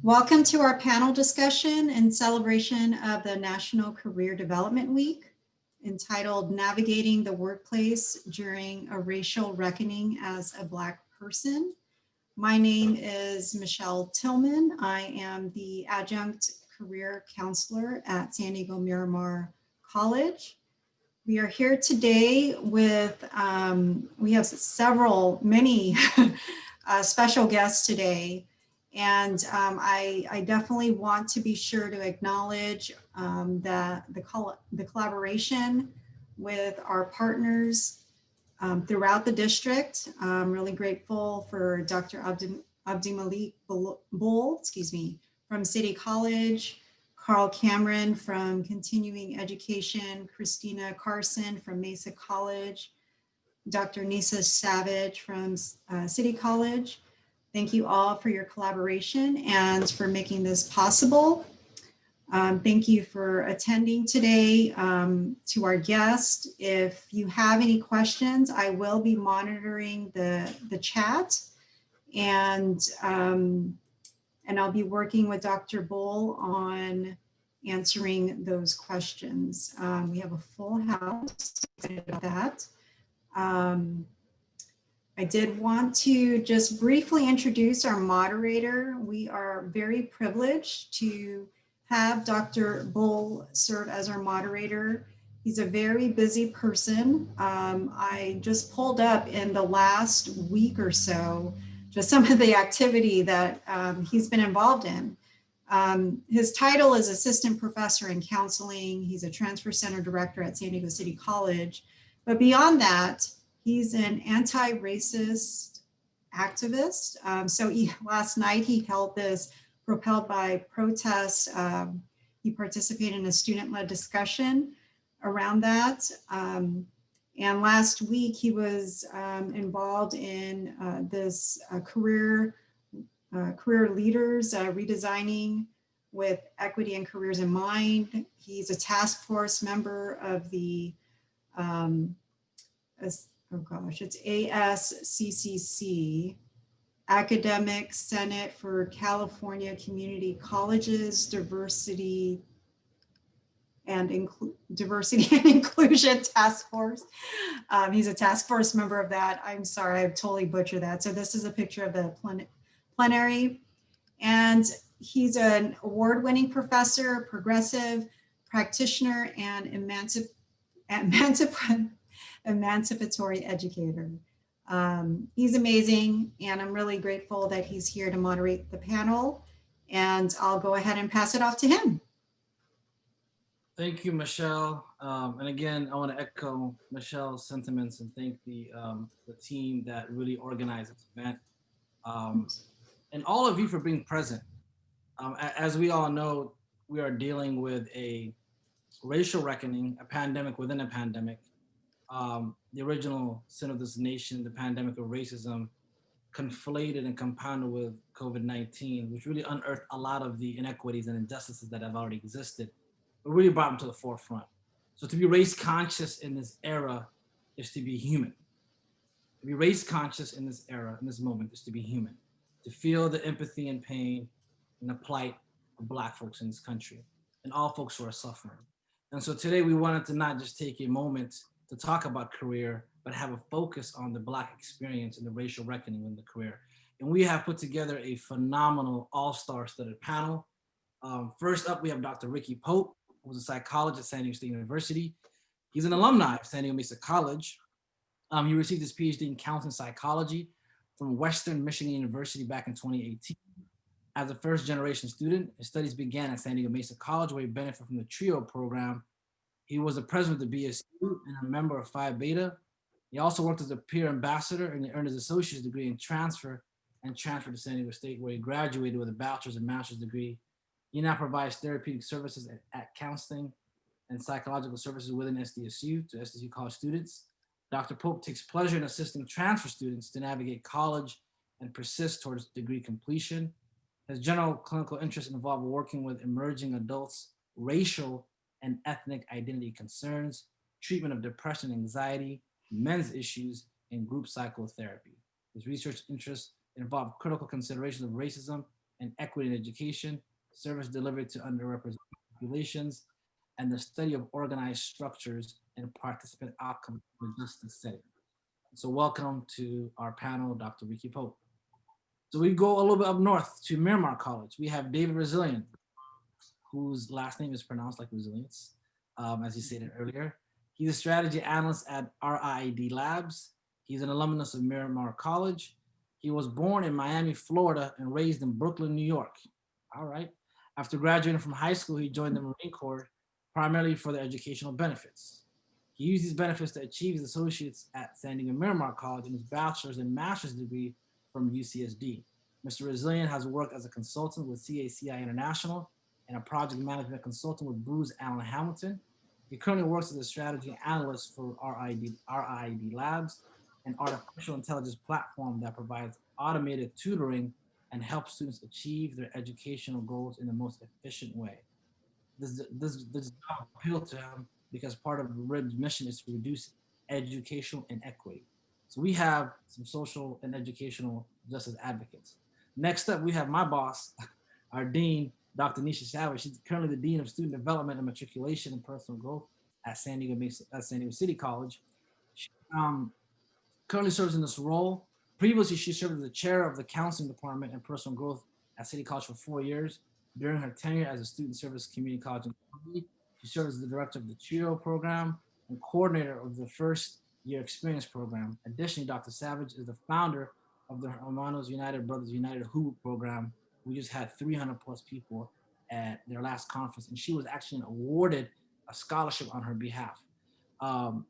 Welcome to our panel discussion in celebration of the National Career Development Week, entitled Navigating the Workplace During a Racial Reckoning as a Black Person. My name is Michelle Tillman. I am the Adjunct Career Counselor at San Diego Miramar College. We are here today with, we have many special guests today. And I definitely want to be sure to acknowledge the collaboration with our partners throughout the district. I'm really grateful for Dr. Abdimalik Bull, from City College, Carl Cameron from Continuing Education, Christina Carson from Mesa College, Dr. Nisa Savage from City College. Thank you all for your collaboration and for making this possible. Thank you for attending today. To our guest, if you have any questions, I will be monitoring the chat, and I'll be working with Dr. Bull on answering those questions. We have a full house, excited about that. I did want to just briefly introduce our moderator. We are very privileged to have Dr. Bull serve as our moderator. He's a very busy person. I just pulled up in the last week or so, just some of the activity that he's been involved in. His title is Assistant Professor in Counseling. He's a Transfer Center Director at San Diego City College. But beyond that, he's an anti-racist activist. Last night he held this propelled by protests. He participated in a student-led discussion around that. And last week he was involved in this career leaders redesigning with equity and careers in mind. He's a task force member of the it's ASCCC, Academic Senate for California Community Colleges, Diversity and Inclusion Task Force. He's a task force member of that. I'm sorry, I've totally butchered that. So this is a picture of the plenary. And he's an award-winning professor, progressive practitioner, and emancipatory educator. He's amazing, and I'm really grateful that he's here to moderate the panel, and I'll go ahead and pass it off to him. Thank you, Michelle. And again, I want to echo Michelle's sentiments and thank the team that really organized this event. And all of you for being present. As we all know, we are dealing with a racial reckoning, a pandemic within a pandemic. The original sin of this nation, the pandemic of racism, conflated and compounded with COVID-19, which really unearthed a lot of the inequities and injustices that have already existed, but really brought them to the forefront. So to be race conscious in this era is to be human. To be race conscious in this era, in this moment, is to be human. To feel the empathy and pain and the plight of Black folks in this country and all folks who are suffering. And so today we wanted to not just take a moment to talk about career, but have a focus on the Black experience and the racial reckoning in the career. And we have put together a phenomenal all-star studded panel. First up, we have Dr. Ricky Pope, who's a psychologist at San Diego State University. He's an alumni of San Diego Mesa College. He received his PhD in counseling psychology from Western Michigan University back in 2018. As a first-generation student, his studies began at San Diego Mesa College, where he benefited from the TRIO program. He was the president of the BSU and a member of Phi Beta. He also worked as a peer ambassador and he earned his associate's degree in transfer and transferred to San Diego State, where he graduated with a bachelor's and master's degree. He now provides therapeutic services at counseling and psychological services within SDSU to SDSU college students. Dr. Pope takes pleasure in assisting transfer students to navigate college and persist towards degree completion. His general clinical interests involve working with emerging adults, racial and ethnic identity concerns, treatment of depression and anxiety, men's issues, and group psychotherapy. His research interests involve critical considerations of racism and equity in education, service delivered to underrepresented populations, and the study of organized structures and participant outcomes in a justice setting. So welcome to our panel, Dr. Ricky Pope. So we go a little bit up north to Miramar College. We have David Resilient, whose last name is pronounced like resilience, as you stated earlier. He's a strategy analyst at RID Labs. He's an alumnus of Miramar College. He was born in Miami, Florida, and raised in Brooklyn, New York. All right. After graduating from high school, he joined the Marine Corps primarily for the educational benefits. He used these benefits to achieve his associates at San Diego Miramar College and his bachelor's and master's degree from UCSD. Mr. Resilient has worked as a consultant with CACI International and a project management consultant with Booz Allen Hamilton. He currently works as a strategy analyst for RID Labs, an artificial intelligence platform that provides automated tutoring and helps students achieve their educational goals in the most efficient way. This job appealed to him because part of RID's mission is to reduce educational inequity. So we have some social and educational justice advocates. Next up, we have my boss, our dean, Dr. Nisha Savage. She's currently the Dean of Student Development and Matriculation and Personal Growth at San Diego City College. She currently serves in this role. Previously, she served as the chair of the Counseling Department and Personal Growth at City College for 4 years. During her tenure as a student service community college employee, she served as the director of the CHIO program and coordinator of the first year experience program. Additionally, Dr. Savage is the founder of the Hermanos United Brothers United Who program. We just had 300 plus people at their last conference, and she was actually awarded a scholarship on her behalf.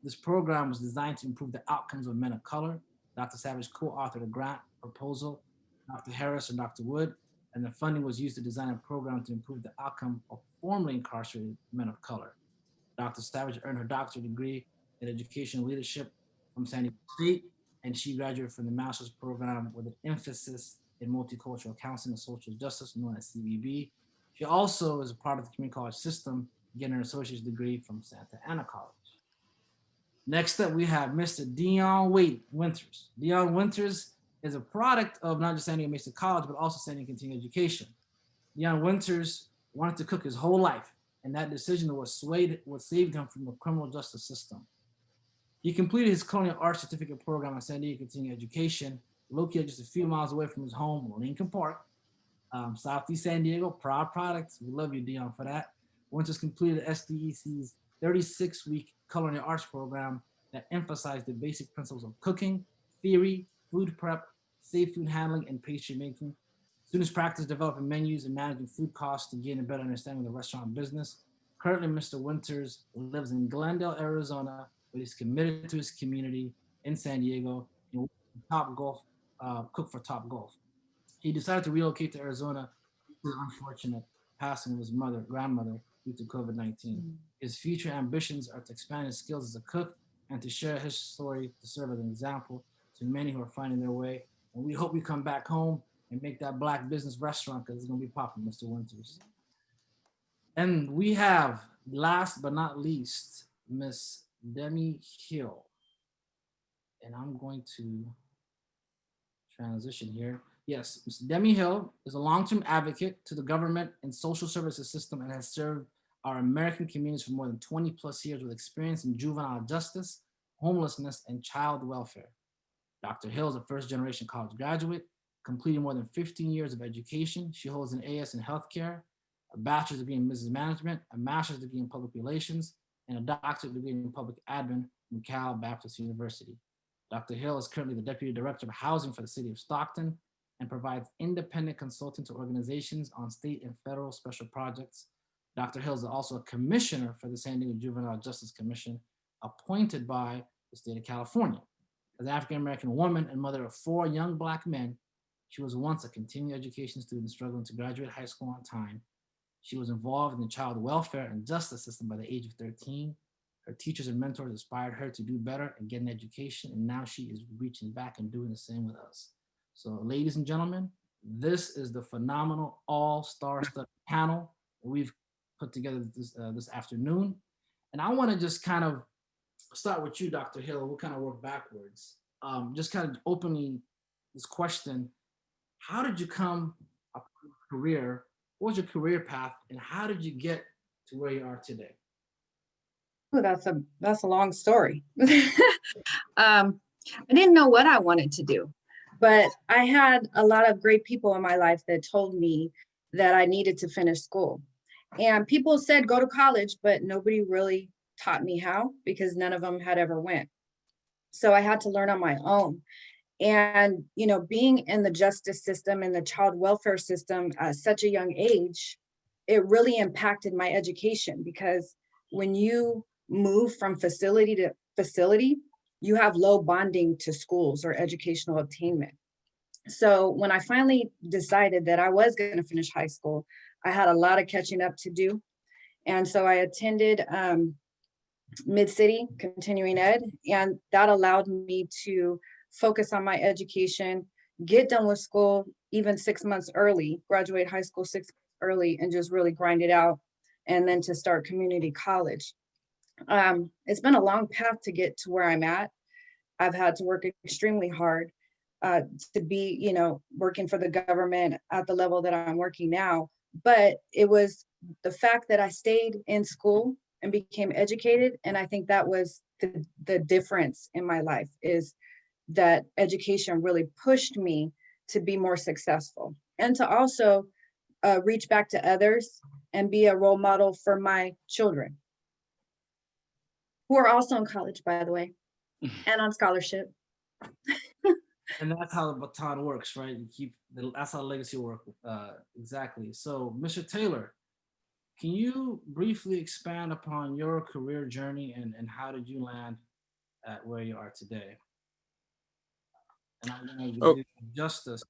This program was designed to improve the outcomes of men of color. Dr. Savage co-authored a grant proposal, Dr. Harris and Dr. Wood, and the funding was used to design a program to improve the outcome of formerly incarcerated men of color. Dr. Savage earned her doctorate degree in education leadership from San Diego State, and she graduated from the master's program with an emphasis in multicultural counseling and social justice, known as CBB. She also is a part of the community college system, getting her associate's degree from Santa Ana College. Next up, we have Mr. Dion Winters. Dion Winters is a product of not just San Diego Mesa College, but also San Diego Continuing Education. Dion Winters wanted to cook his whole life, and that decision was saved him from the criminal justice system. He completed his culinary arts certificate program at San Diego Continuing Education, located just a few miles away from his home, Lincoln Park, Southeast San Diego. Proud products. We love you, Dion, for that. Winters completed SDEC's 36-week culinary arts program that emphasized the basic principles of cooking, theory, food prep, safe food handling, and pastry making. Students practice developing menus and managing food costs to gain a better understanding of the restaurant business. Currently, Mr. Winters lives in Glendale, Arizona, but he's committed to his community in San Diego and cook for Top Golf. He decided to relocate to Arizona due to the unfortunate passing of his grandmother due to COVID-19. His future ambitions are to expand his skills as a cook and to share his story to serve as an example to many who are finding their way. And we hope you come back home and make that Black business restaurant, because it's going to be popping, Mr. Winters. And we have, last but not least, Miss Demi Hill. And I'm going to transition here. Yes, Ms. Demi Hill is a long-term advocate to the government and social services system and has served our American communities for more than 20 plus years with experience in juvenile justice, homelessness, and child welfare. Dr. Hill is a first-generation college graduate, completing more than 15 years of education. She holds an AS in healthcare, a bachelor's degree in business management, a master's degree in public relations, and a doctorate degree in public admin from Cal Baptist University. Dr. Hill is currently the Deputy Director of Housing for the City of Stockton and provides independent consulting to organizations on state and federal special projects. Dr. Hill is also a commissioner for the San Diego Juvenile Justice Commission, appointed by the state of California. As an African-American woman and mother of 4 young Black men, she was once a continuing education student struggling to graduate high school on time. She was involved in the child welfare and justice system by the age of 13. Her teachers and mentors inspired her to do better and get an education, and now she is reaching back and doing the same with us. So, ladies and gentlemen, this is the phenomenal all-star study panel that we've put together this afternoon. And I want to just kind of start with you, Dr. Hill. We'll kind of work backwards. Just kind of opening this question: how did you come up with career, what was your career path, and how did you get to where you are today? Oh, that's a long story. I didn't know what I wanted to do, but I had a lot of great people in my life that told me that I needed to finish school. And people said go to college, but nobody really taught me how because none of them had ever went. So I had to learn on my own. And, being in the justice system and the child welfare system at such a young age, it really impacted my education because when you move from facility to facility, you have low bonding to schools or educational attainment. So when I finally decided that I was going to finish high school, I had a lot of catching up to do. And so I attended Mid-City Continuing Ed, and that allowed me to focus on my education, get done with school even 6 months early, graduate high school 6 months early, and just really grind it out, and then to start community college. It's been a long path to get to where I'm at. I've had to work extremely hard to be, working for the government at the level that I'm working now. But it was the fact that I stayed in school and became educated. And I think that was the difference in my life, is that education really pushed me to be more successful and to also reach back to others and be a role model for my children, who are also in college, by the way, and on scholarship. And that's how the baton works, right? That's how legacy work. Exactly. So, Mr. Taylor, can you briefly expand upon your career journey and how did you land at where you are today? And I'm going to Oh, do justice.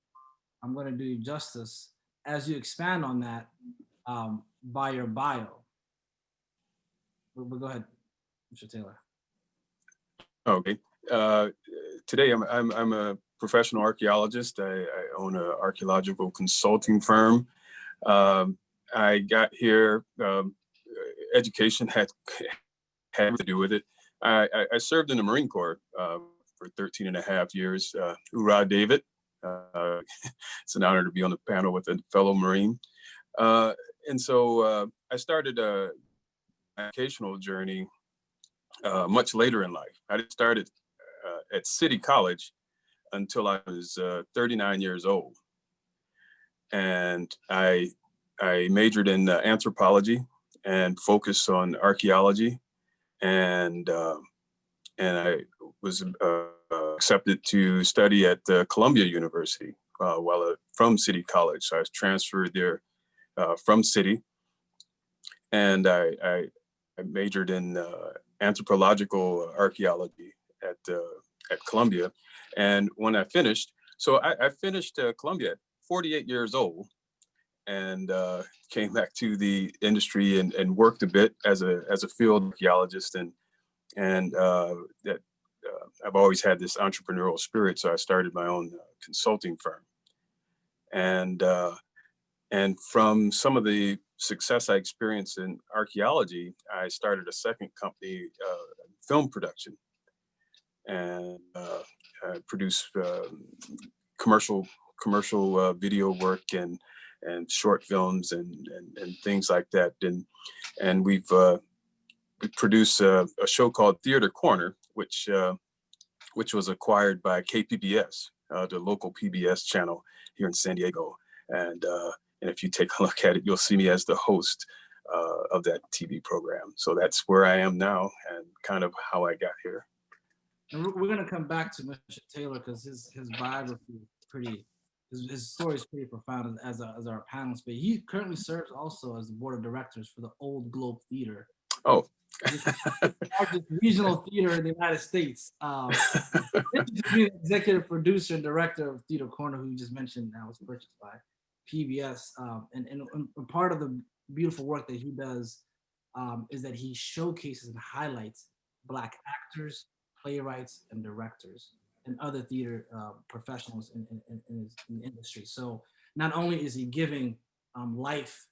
I'm going to do you justice as you expand on that by your bio. But go ahead, Mr. Taylor. okay. Uh, Today, I'm a professional archaeologist. I own an archaeological consulting firm. I got here. Education had to do with it. I served in the Marine Corps for 13 and a half years. Hoorah, David. It's an honor to be on the panel with a fellow Marine. And so I started a educational journey much later in life. I started at City College until I was 39 years old. And I majored in anthropology and focused on archaeology. And I was accepted to study at Columbia University from City College. So I was transferred there from City. And I majored in anthropological archaeology at Columbia. And when I finished, so I finished Columbia at 48 years old, and came back to the industry and worked a bit as a field archaeologist, and that I've always had this entrepreneurial spirit, so I started my own consulting firm, and from some of the success I experienced in archaeology, I started a second company, film production, and I produce commercial video work and short films and things like that. And we produced a show called Theater Corner, which was acquired by KPBS, the local PBS channel here in San Diego. And if you take a look at it, you'll see me as the host of that TV program. So that's where I am now and kind of how I got here. And we're going to come back to Mr. Taylor because his biography is pretty, his story is pretty profound as our panelist. But he currently serves also as the board of directors for the Old Globe Theater. Oh. The largest regional theater in the United States. The executive producer and director of Theater Corner, who you just mentioned, now was purchased by PBS. And part of the beautiful work that he does is that he showcases and highlights Black actors, playwrights, and directors, and other theater professionals in the industry. So not only is he giving life,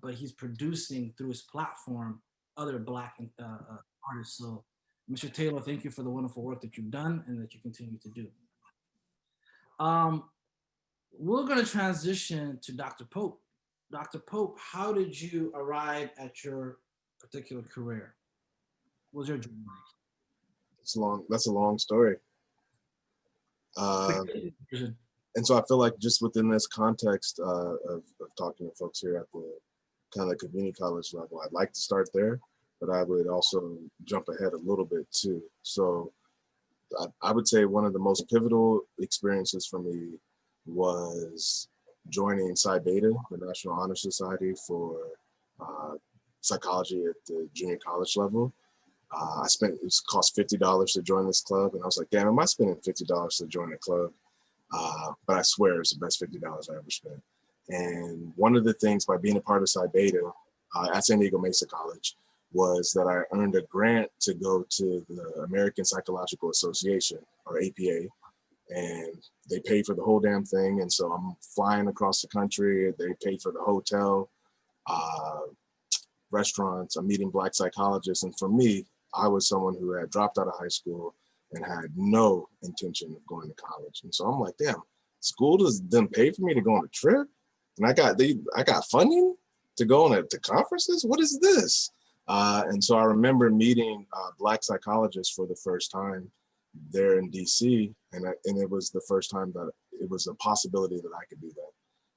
but he's producing through his platform other Black artists. So, Mr. Taylor, thank you for the wonderful work that you've done and that you continue to do. we're going to transition to Dr. Pope. Dr. Pope, how did you arrive at your particular career? What was your journey It's long. That's a long story. like? And so I feel like just within this context of talking to folks here at the kind of community college level, I'd like to start there, but I would also jump ahead a little bit too. So I would say one of the most pivotal experiences for me was joining Psi Beta, the National Honor Society for psychology at the junior college level. It cost $50 to join this club. And I was like, damn, am I spending $50 to join a club? But I swear it's the best $50 I ever spent. And one of the things by being a part of Psi Beta at San Diego Mesa College was that I earned a grant to go to the American Psychological Association, or APA, and they paid for the whole damn thing. And so I'm flying across the country. They paid for the hotel, restaurants. I'm meeting Black psychologists. And for me, I was someone who had dropped out of high school and had no intention of going to college. And so I'm like, damn, school doesn't pay for me to go on a trip, and I got funding to go on to conferences. What is this? And so I remember meeting Black psychologists for the first time there in DC, and it was the first time that it was a possibility that I could do that.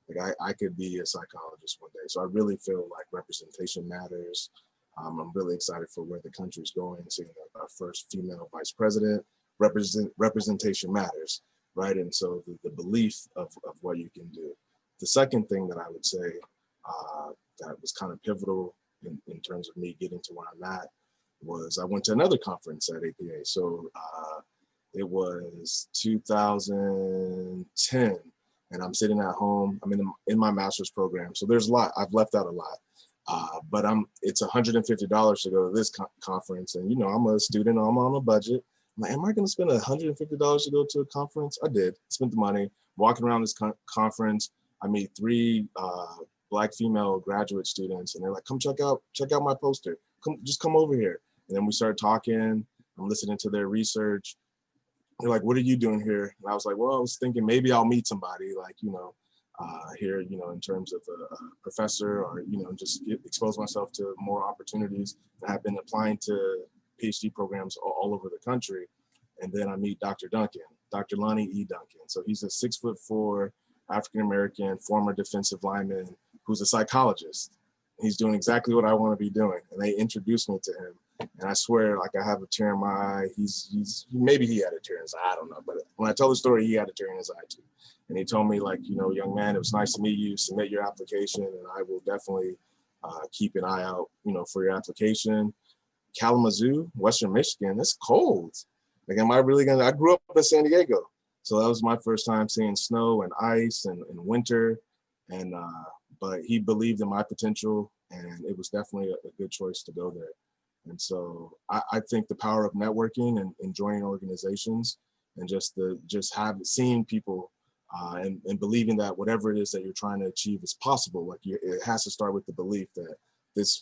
Like I could be a psychologist one day. So I really feel like representation matters. I'm really excited for where the country's going, seeing our first female vice president. Representation matters, right? And so the belief of what you can do. The second thing that I would say that was kind of pivotal in terms of me getting to where I'm at was I went to another conference at APA. So it was 2010, and I'm sitting at home. I'm in my master's program. So there's a lot, I've left out a lot. But it's $150 to go to this conference. And, you know, I'm a student, I'm on a budget. I'm like, am I going to spend $150 to go to a conference? I did, spent the money, walking around this conference. I meet 3 Black female graduate students, and they're like, come check out my poster. Just come over here. And then we started talking. I'm listening to their research. They're like, what are you doing here? And I was like, well, I was thinking maybe I'll meet somebody, like, you know, here, you know, in terms of a professor, or, you know, just expose myself to more opportunities. And I've been applying to PhD programs all over the country. And then I meet Dr. Duncan, Dr. Lonnie E. Duncan. So he's a 6'4" African-American former defensive lineman who's a psychologist. He's doing exactly what I want to be doing. And they introduced me to him. And I swear, like, I have a tear in my eye. Maybe he had a tear in his eye, I don't know. But when I tell the story, he had a tear in his eye too. And he told me, like, you know, young man, it was nice to meet you. Submit your application, and I will definitely keep an eye out, you know, for your application. Kalamazoo, Western Michigan, it's cold. Like, am I really gonna? I grew up in San Diego, so that was my first time seeing snow and ice and winter. And but he believed in my potential, and it was definitely a good choice to go there. And so I think the power of networking and joining organizations, and seeing people and believing that whatever it is that you're trying to achieve is possible. Like, it has to start with the belief that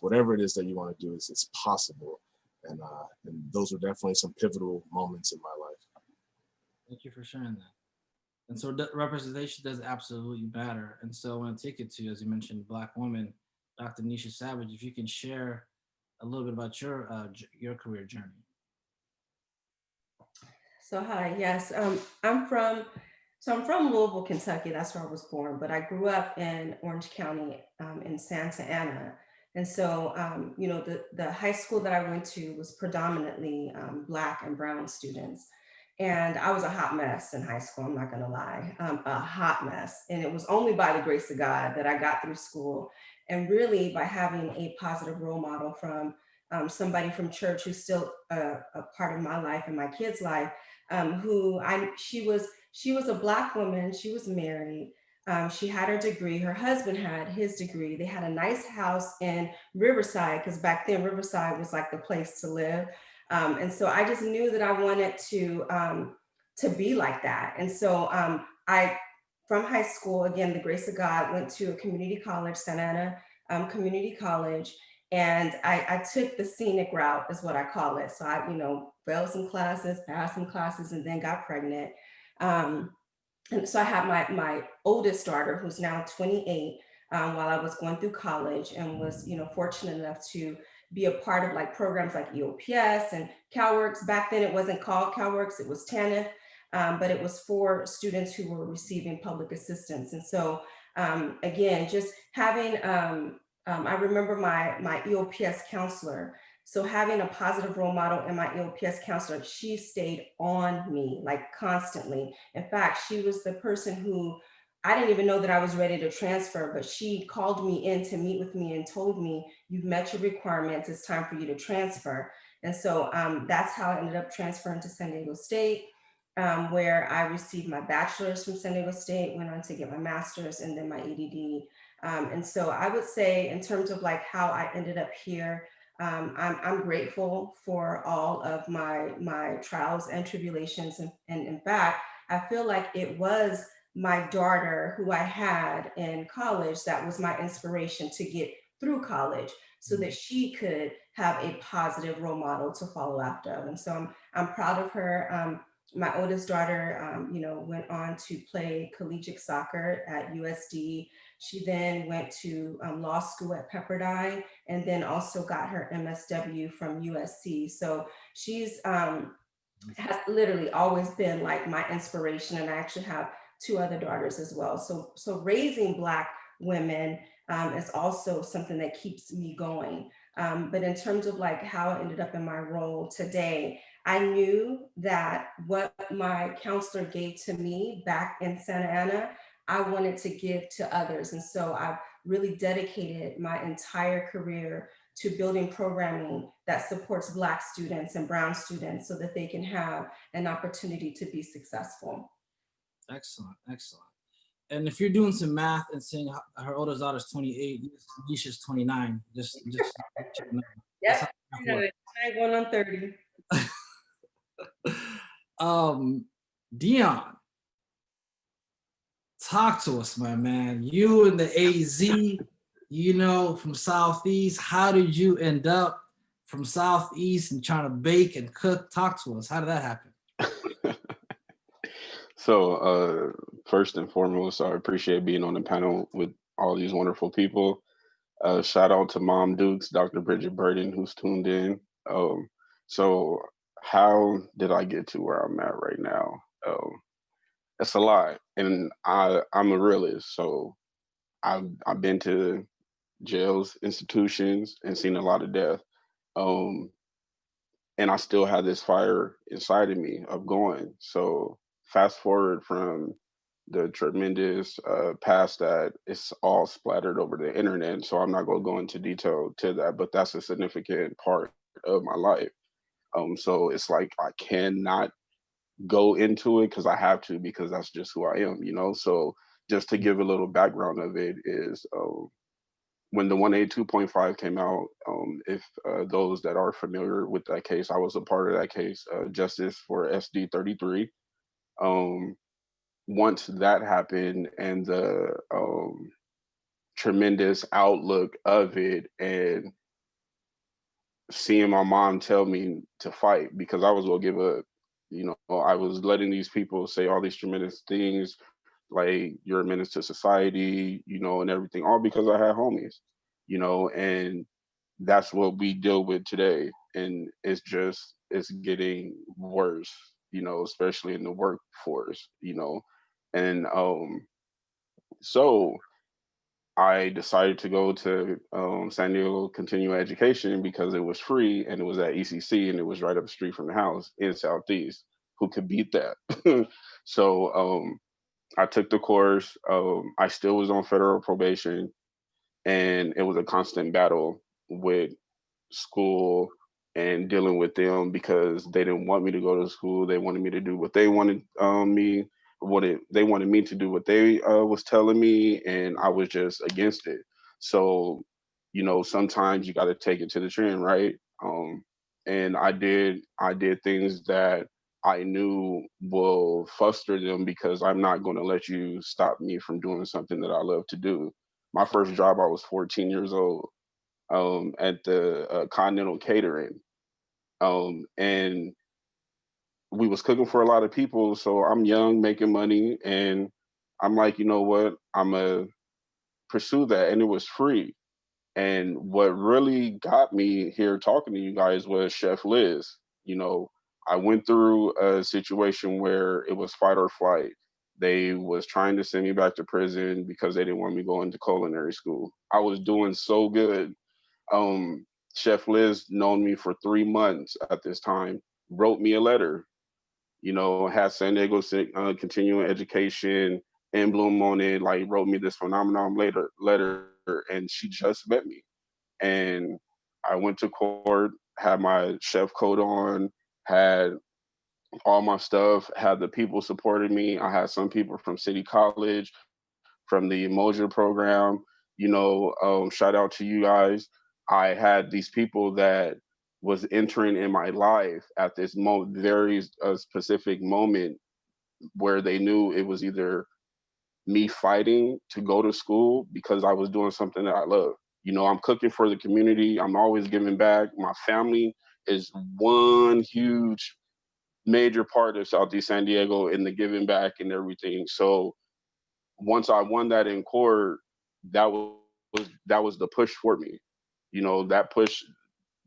whatever it is that you want to do it's possible. And those were definitely some pivotal moments in my life. Thank you for sharing that. And so representation does absolutely matter. And so I want to take it to, as you mentioned, Black woman, Dr. Nisha Savage, if you can share a little bit about your career journey. So hi, yes, I'm from Louisville, Kentucky. That's where I was born, but I grew up in Orange County, in Santa Ana. And so, you know, the high school that I went to was predominantly Black and brown students. And I was a hot mess in high school, I'm not gonna lie, a hot mess. And it was only by the grace of God that I got through school, and really by having a positive role model from somebody from church who's still a part of my life and my kids' life, she was a Black woman, she was married, she had her degree, her husband had his degree, they had a nice house in Riverside, because back then Riverside was like the place to live. And so I just knew that I wanted to be like that. And so from high school, again, the grace of God, went to a community college, Santa Ana Community College. And I took the scenic route, is what I call it. So I, you know, failed some classes, passed some classes, and then got pregnant. And so I have my oldest daughter, who's now 28, while I was going through college, and was, fortunate enough to be a part of like programs like EOPS and CalWorks. Back then it wasn't called CalWorks, it was TANF, but it was for students who were receiving public assistance. And so again, just having, I remember my EOPS counselor. So having a positive role model in my EOPS counselor, she stayed on me like constantly. In fact, she was the person who, I didn't even know that I was ready to transfer, but she called me in to meet with me and told me, you've met your requirements, it's time for you to transfer. And so that's how I ended up transferring to San Diego State, where I received my bachelor's from San Diego State, went on to get my master's, and then my ADD. And so I would say, in terms of like how I ended up here, I'm grateful for all of my trials and tribulations. And in fact, I feel like it was my daughter who I had in college that was my inspiration to get through college, so that she could have a positive role model to follow after. And so I'm proud of her. My oldest daughter, went on to play collegiate soccer at USD. She then went to law school at Pepperdine, and then also got her MSW from USC. So she's has literally always been like my inspiration. And I actually have two other daughters as well. So raising Black women is also something that keeps me going. But in terms of like how I ended up in my role today, I knew that what my counselor gave to me back in Santa Ana, I wanted to give to others. And so I've really dedicated my entire career to building programming that supports Black students and Brown students so that they can have an opportunity to be successful. Excellent, excellent. And if you're doing some math and saying her oldest daughter's 28, Nisha's 29, just Yep, I'm going on 30. Dion, talk to us, my man. You and the AZ, from Southeast. How did you end up from Southeast and trying to bake and cook? Talk to us. How did that happen? So, first and foremost, I appreciate being on the panel with all these wonderful people. Shout out to Mom Dukes, Dr. Bridget Burden, who's tuned in. So, how did I get to where I'm at right now? It's a lot, and I'm a realist. So, I've been to jails, institutions, and seen a lot of death. Um, and I still have this fire inside of me of going. So fast forward from the tremendous past that, it's all splattered over the internet. So I'm not going to go into detail to that, but that's a significant part of my life. So it's like I cannot go into it because I have to, because that's just who I am. So just to give a little background of it is, when the 1A 2.5 came out, if those that are familiar with that case, I was a part of that case, Justice for SD 33. Once that happened, and the tremendous outlook of it, and seeing my mom tell me to fight because I was gonna give up, I was letting these people say all these tremendous things, like you're a menace to society, and everything, all because I had homies, and that's what we deal with today. And it's getting worse, especially in the workforce, and so I decided to go to San Diego Continuing Education because it was free and it was at ECC and it was right up the street from the house in Southeast. Who could beat that? So I took the course. I still was on federal probation, and it was a constant battle with school and dealing with them because they didn't want me to go to school. They wanted me to do what they wanted they wanted me to do what they was telling me, and I was just against it. So, sometimes you got to take it to the chin, right? And I did things that I knew will frustrate them because I'm not going to let you stop me from doing something that I love to do. My first job, I was 14 years old, at the Continental Catering. And we was cooking for a lot of people. So I'm young, making money, and I'm like, you know what? I'm gonna pursue that, and it was free. And what really got me here talking to you guys was Chef Liz. You know, I went through a situation where it was fight or flight. They was trying to send me back to prison because they didn't want me going to culinary school. I was doing so good. Um, Chef Liz, known me for 3 months at this time, wrote me a letter. You know, had San Diego continuing education emblem on it. Like, wrote me this phenomenon letter, and she just met me. And I went to court, had my chef coat on, had all my stuff, had the people supporting me. I had some people from City College, from the Emoja program. You know, shout out to you guys. I had these people that was entering in my life at this very specific moment where they knew it was either me fighting to go to school because I was doing something that I love. You know, I'm cooking for the community. I'm always giving back. My family is one huge major part of Southeast San Diego in the giving back and everything. So once I won that in court, that was the push for me. You know, that push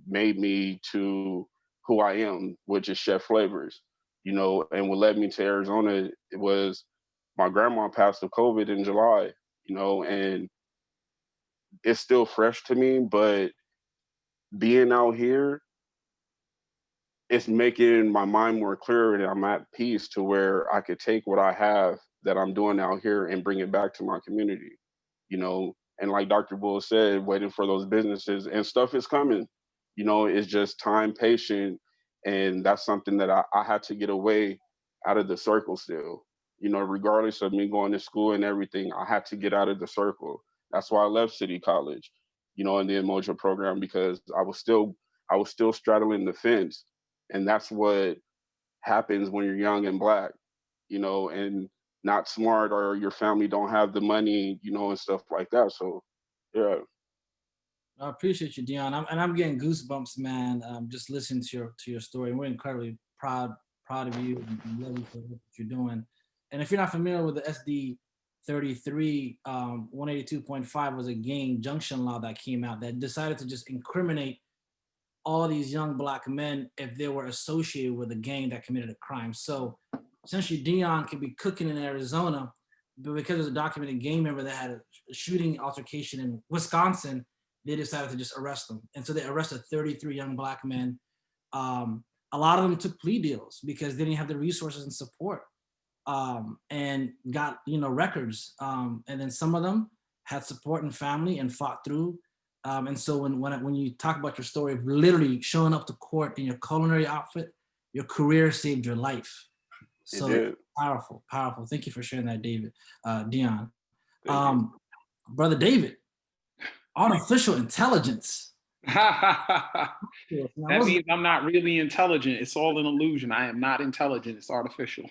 made me to who I am, which is Chef Flavors. You know, and what led me to Arizona, it was my grandma passed of COVID in July, you know, and it's still fresh to me, but being out here, it's making my mind more clear and I'm at peace to where I could take what I have that I'm doing out here and bring it back to my community, you know. And like Dr. Bull said, waiting for those businesses and stuff is coming. You know, it's just time, patient, and that's something that I had to get away out of the circle still. You know, regardless of me going to school and everything, I had to get out of the circle. That's why I left City College, you know, in the Emoja program because I was still straddling the fence, and that's what happens when you're young and black, you know, and not smart, or your family don't have the money, you know, and stuff like that. So yeah. I appreciate you, Dion. I'm getting goosebumps, man. Just listening to your story. We're incredibly proud of you and love you for what you're doing. And if you're not familiar with the SD 33, 182.5 was a gang junction law that came out that decided to just incriminate all these young black men if they were associated with a gang that committed a crime. So essentially, Dion could be cooking in Arizona, but because there's a documented gang member that had a shooting altercation in Wisconsin, they decided to just arrest them. And so they arrested 33 young black men. A lot of them took plea deals because they didn't have the resources and support, and got, you know, records. And then some of them had support and family and fought through. And so when you talk about your story of literally showing up to court in your culinary outfit, your career saved your life. It So did. powerful, powerful. Thank you for sharing that, David, Dion. Thank you. Brother David, artificial intelligence. That means I'm not really intelligent. It's all an illusion. I am not intelligent. It's artificial.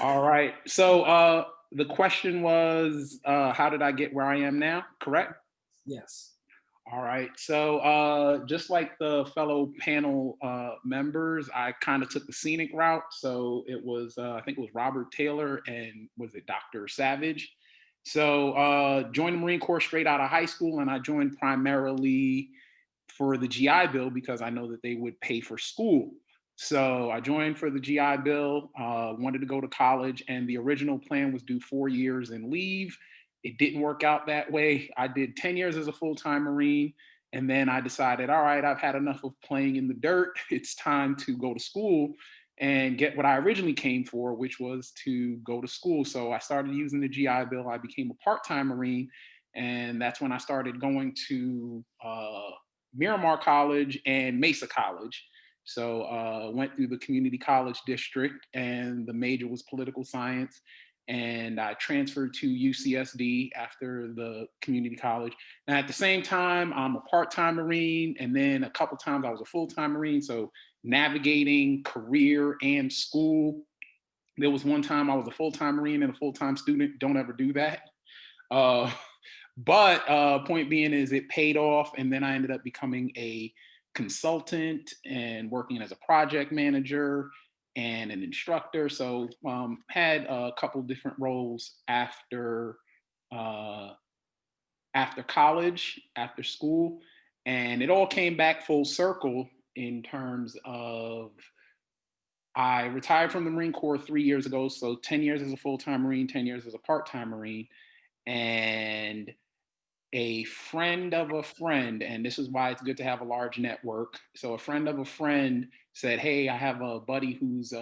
All right. So the question was, how did I get where I am now? Correct? Yes. All right. So just like the fellow panel members, I kind of took the scenic route. So it was, I think it was Robert Taylor and was it Dr. Savage? So joined the Marine Corps straight out of high school, and I joined primarily for the GI Bill because I know that they would pay for school. So I joined for the GI Bill, wanted to go to college, and the original plan was do 4 years and leave. It didn't work out that way. I did 10 years as a full-time Marine, and then I decided, all right, I've had enough of playing in the dirt. It's time to go to school and get what I originally came for, which was to go to school. So I started using the GI Bill. I became a part-time Marine, and that's when I started going to Miramar College and Mesa College. So went through the community college district, and the major was political science. And I transferred to UCSD after the community college. And at the same time, I'm a part-time Marine, and then a couple times I was a full-time Marine. So navigating career and school. There was one time I was a full-time Marine and a full-time student. Don't ever do that. But point being is it paid off, and then I ended up becoming a consultant and working as a project manager. and an instructor. So had a couple different roles after college, after school, and it all came back full circle in terms of I retired from the Marine Corps 3 years ago. So 10 years as a full-time Marine, 10 years as a part-time Marine. And a friend of a friend, and this is why it's good to have a large network. So a friend of a friend said, hey, I have a buddy who's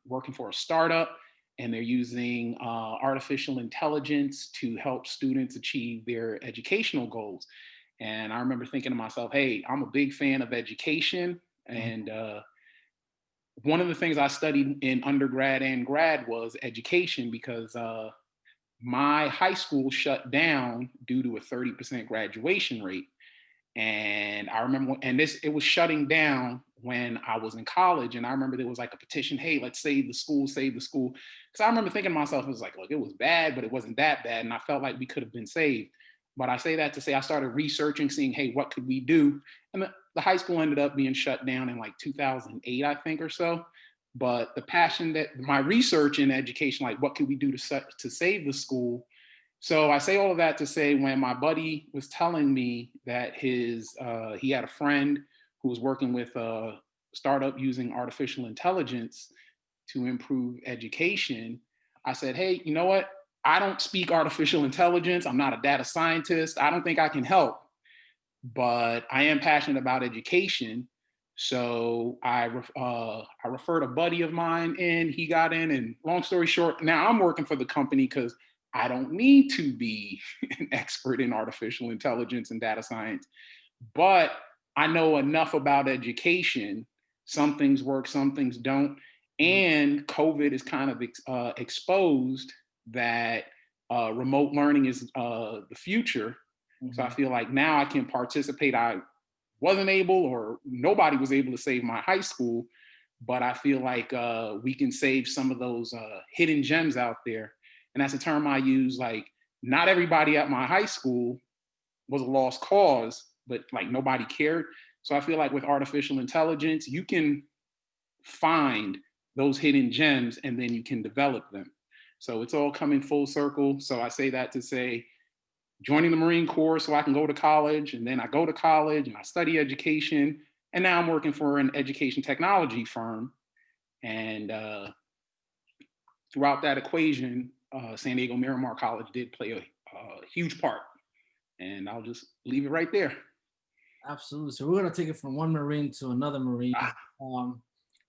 working for a startup, and they're using artificial intelligence to help students achieve their educational goals. And I remember thinking to myself, hey, I'm a big fan of education. And one of the things I studied in undergrad and grad was education, because my high school shut down due to a 30% graduation rate. And I remember, it was shutting down when I was in college. And I remember there was like a petition, hey, let's save the school, save the school. Because I remember thinking to myself, it was like, look, it was bad, but it wasn't that bad. And I felt like we could have been saved. But I say that to say I started researching, seeing, hey, what could we do? And the high school ended up being shut down in like 2008, I think, or so. But the passion that my research in education, like what could we do to save the school? So I say all of that to say, when my buddy was telling me that he had a friend who was working with a startup using artificial intelligence to improve education, I said, hey, you know what? I don't speak artificial intelligence. I'm not a data scientist. I don't think I can help, but I am passionate about education. So I referred a buddy of mine in, he got in, and long story short, now I'm working for the company because I don't need to be an expert in artificial intelligence and data science, but I know enough about education. Some things work, some things don't. And COVID is kind of exposed that remote learning is the future. So I feel like now I can participate. I wasn't able, or nobody was able to save my high school, but I feel like we can save some of those hidden gems out there. And that's a term I use, like, not everybody at my high school was a lost cause, but like nobody cared. So I feel like with artificial intelligence, you can find those hidden gems and then you can develop them. So it's all coming full circle. So I say that to say, joining the Marine Corps so I can go to college, and then I go to college and I study education, and now I'm working for an education technology firm. And throughout that equation, San Diego Miramar College did play a huge part. And I'll just leave it right there. Absolutely. So we're going to take it from one Marine to another Marine.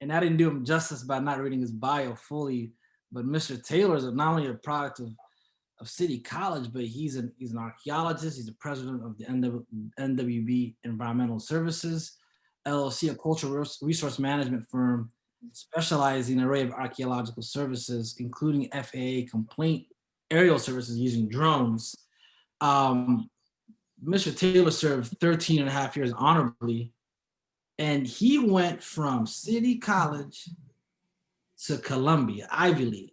And I didn't do him justice by not reading his bio fully, but Mr. Taylor is not only a product of City College, but he's an archaeologist. He's the president of the NWB Environmental Services, LLC, a cultural resource management firm specializing in an array of archaeological services, including FAA complaint aerial services using drones. Mr. Taylor served 13 and a half years honorably, and he went from City College to Columbia, Ivy League.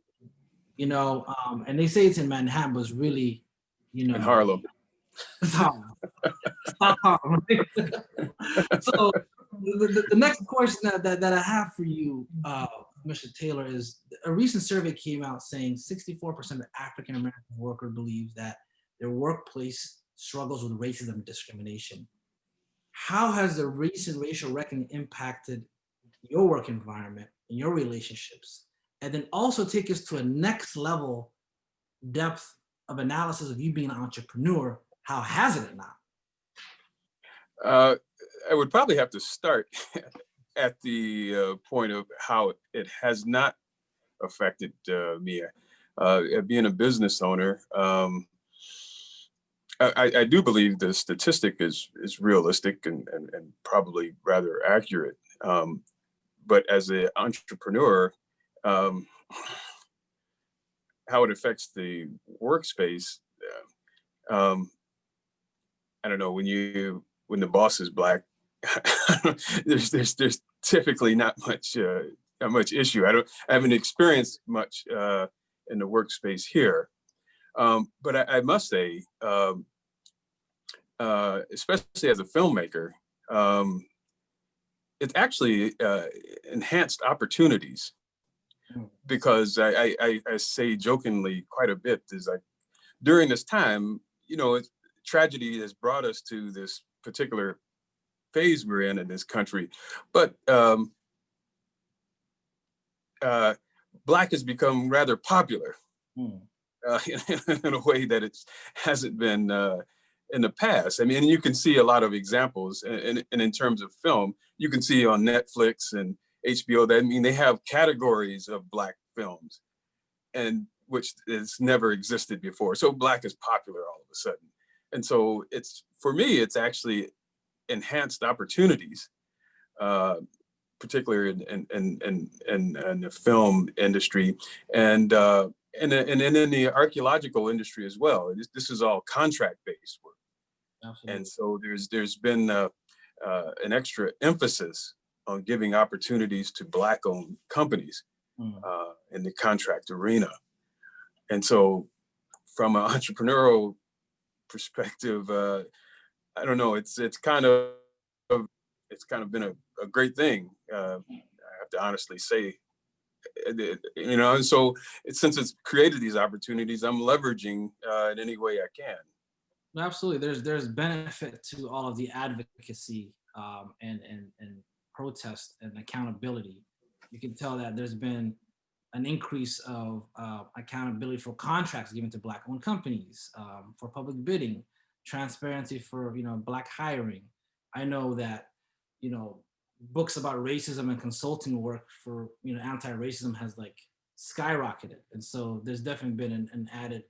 And they say it's in Manhattan, but it's really, In Harlem. It's Harlem. Stop Harlem. So the next question that I have for you, Mr. Taylor, is a recent survey came out saying 64% of African-American workers believe that their workplace struggles with racism and discrimination. How has the recent racial reckoning impacted your work environment and your relationships? And then also take us to a next level depth of analysis of you being an entrepreneur. How has it not? I would probably have to start at the point of how it has not affected me. Being a business owner, I do believe the statistic is realistic and probably rather accurate. But as an entrepreneur, how it affects the workspace, I don't know, when the boss is Black, there's typically not much issue. I haven't experienced much in the workspace here. But I must say, especially as a filmmaker, it actually enhanced opportunities because I say jokingly quite a bit is like during this time, you know, tragedy has brought us to this particular phase we're in this country, but Black has become rather popular in a way that it hasn't been in the past. I mean, you can see a lot of examples, and in terms of film, you can see on Netflix and HBO that, I mean, they have categories of Black films, and which has never existed before. So Black is popular all of a sudden. And so for me, it's actually enhanced opportunities, particularly in the film industry, and in the archaeological industry as well. This is all contract-based work. Absolutely. And so there's been an extra emphasis on giving opportunities to Black-owned companies in the contract arena. And so from an entrepreneurial perspective, I don't know, it's kind of been a great thing. I have to honestly say, you know, and so since it's created these opportunities, I'm leveraging in any way I can. Absolutely, there's benefit to all of the advocacy and protest and accountability. You can tell that there's been an increase of accountability for contracts given to Black-owned companies, for public bidding, transparency for, you know, Black hiring. I know that, you know, books about racism and consulting work for, you know, anti-racism has like skyrocketed, and so there's definitely been an added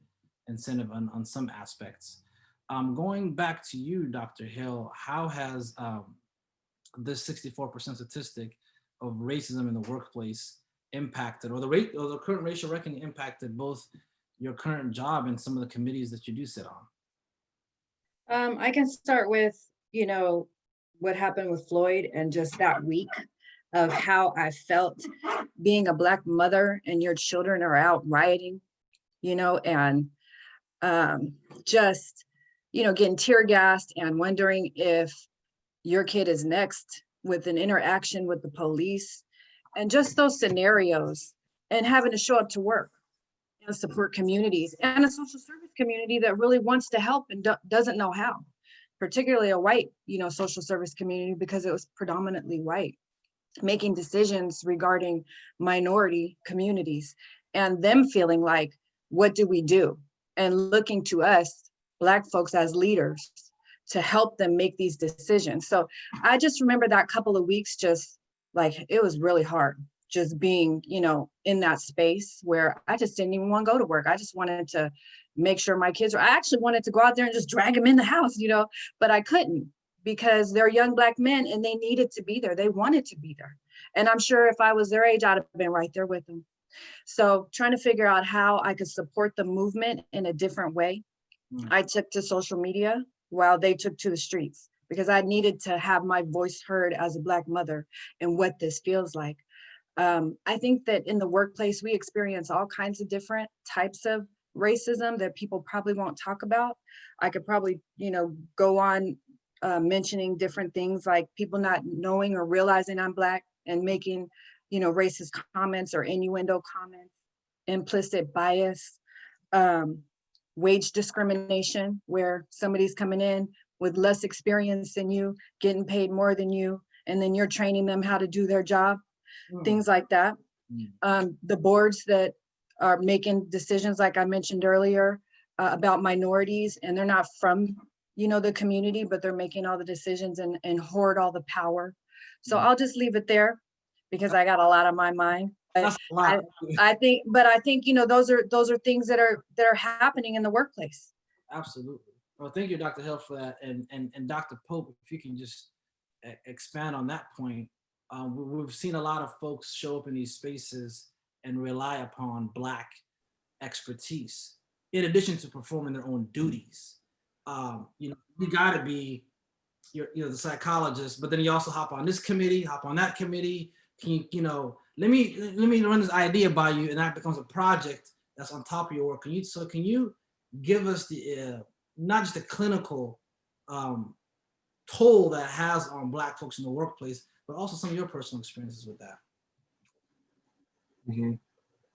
incentive on some aspects. Going back to you, Dr. Hill, how has this 64% statistic of racism in the workplace impacted, or the current racial reckoning impacted both your current job and some of the committees that you do sit on? I can start with, you know, what happened with Floyd and just that week of how I felt being a Black mother and your children are out rioting, you know, and just, you know, getting tear gassed and wondering if your kid is next with an interaction with the police, and just those scenarios, and having to show up to work and support communities and a social service community that really wants to help and doesn't know how, particularly a white, you know, social service community, because it was predominantly white, making decisions regarding minority communities and them feeling like, what do we do? And looking to us, Black folks, as leaders to help them make these decisions. So I just remember that couple of weeks, just like, it was really hard just being, you know, in that space where I just didn't even want to go to work. I just wanted to make sure my kids were, I actually wanted to go out there and just drag them in the house, you know, but I couldn't, because they're young Black men and they needed to be there. They wanted to be there. And I'm sure if I was their age, I'd have been right there with them. So trying to figure out how I could support the movement in a different way. I took to social media while they took to the streets, because I needed to have my voice heard as a Black mother and what this feels like. I think that in the workplace, we experience all kinds of different types of racism that people probably won't talk about. I could probably, you know, go on mentioning different things like people not knowing or realizing I'm Black and making, you know, racist comments or innuendo comments, implicit bias, wage discrimination, where somebody's coming in with less experience than you, getting paid more than you, and then you're training them how to do their job, things like that. The boards that are making decisions, like I mentioned earlier, about minorities, and they're not from, you know, the community, but they're making all the decisions and hoard all the power. So I'll just leave it there because I got a lot on my mind. I think, you know, those are things that are happening in the workplace. Absolutely. Well, thank you, Dr. Hill, for that. And Dr. Pope, if you can just expand on that point. We've seen a lot of folks show up in these spaces and rely upon Black expertise in addition to performing their own duties. You know, you gotta be, you're the psychologist, but then you also hop on this committee, hop on that committee. Can you know, let me run this idea by you, and that becomes a project that's on top of your work. Can you give us the not just the clinical toll that has on Black folks in the workplace, but also some of your personal experiences with that?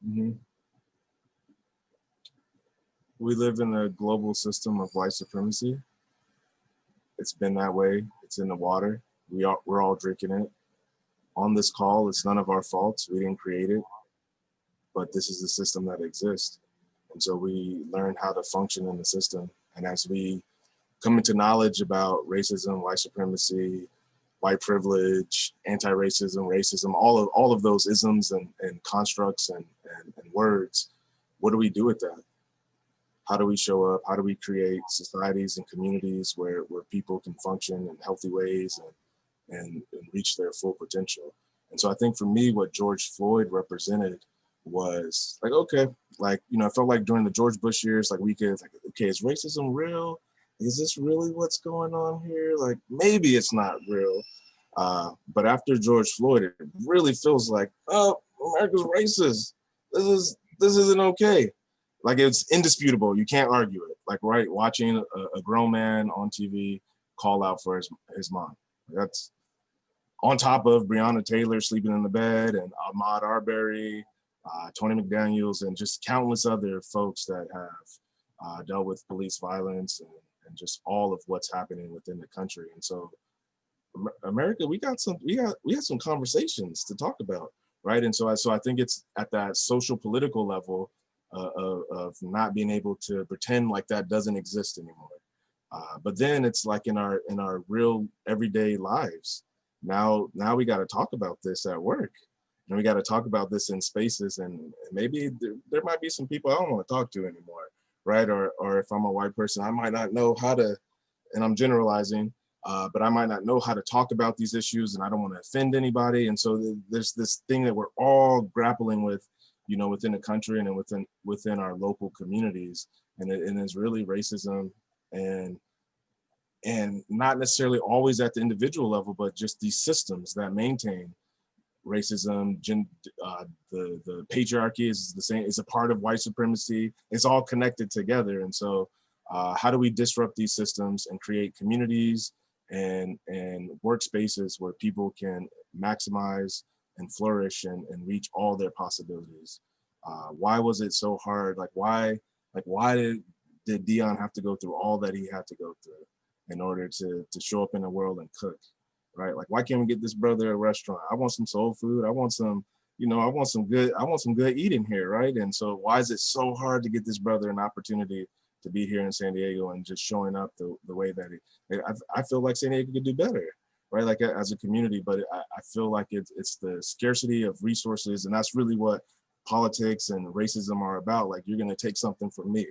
Mhm. We live in a global system of white supremacy. It's been that way. It's in the water. We're all drinking it. On this call, it's none of our faults. We didn't create it, but this is the system that exists. And so we learn how to function in the system. And as we come into knowledge about racism, white supremacy, white privilege, anti-racism, racism, all of those isms and constructs and words, what do we do with that? How do we show up? How do we create societies and communities where people can function in healthy ways and reach their full potential? And so I think for me, what George Floyd represented was like, okay, like, you know, I felt like during the George Bush years, like we could, like, okay, is racism real? Is this really what's going on here? Like, maybe it's not real. But after George Floyd, it really feels like, oh, America's racist. This isn't okay. Like, it's indisputable. You can't argue it. Like, right, watching a grown man on TV call out for his mom. That's on top of Breonna Taylor sleeping in the bed and Ahmaud Arbery, Tony McDaniels, and just countless other folks that have dealt with police violence and just all of what's happening within the country. And so America, we had some conversations to talk about, right? And so I think it's at that social political level of not being able to pretend like that doesn't exist anymore. But then it's like in our real everyday lives. Now we got to talk about this at work, and we got to talk about this in spaces, and maybe there might be some people I don't want to talk to anymore, right? Or if I'm a white person, I might not know how to, and I'm generalizing, but I might not know how to talk about these issues, and I don't want to offend anybody. And so there's this thing that we're all grappling with, you know, within the country and within our local communities, and it's really racism and not necessarily always at the individual level, but just these systems that maintain racism. The patriarchy is the same. It's a part of white supremacy. It's all connected together. And so how do we disrupt these systems and create communities and workspaces where people can maximize and flourish and reach all their possibilities? Why was it so hard? Why did Dion have to go through all that he had to go through in order to show up in the world and cook, right? Like, why can't we get this brother a restaurant? I want some soul food. I want some good eating here, right? And so why is it so hard to get this brother an opportunity to be here in San Diego and just showing up the way that I feel like San Diego could do better, right? Like as a community, but I feel like it's the scarcity of resources, and that's really what politics and racism are about. Like, you're gonna take something from me,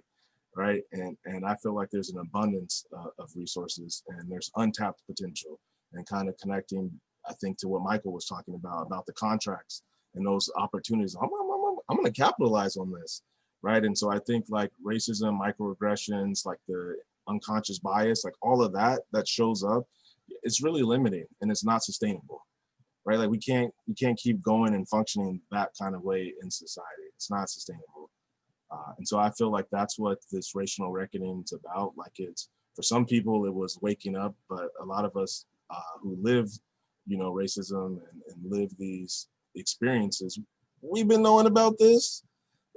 right? And I feel like there's an abundance of resources and there's untapped potential, and kind of connecting, I think, to what Michael was talking about the contracts and those opportunities. I'm going to capitalize on this, right? And so I think like racism, microaggressions, like the unconscious bias, like all of that shows up, it's really limiting and it's not sustainable, right? Like we can't keep going and functioning that kind of way in society. It's not sustainable. And so I feel like that's what this racial reckoning is about. Like, it's, for some people it was waking up, but a lot of us who live, you know, racism and live these experiences, we've been knowing about this,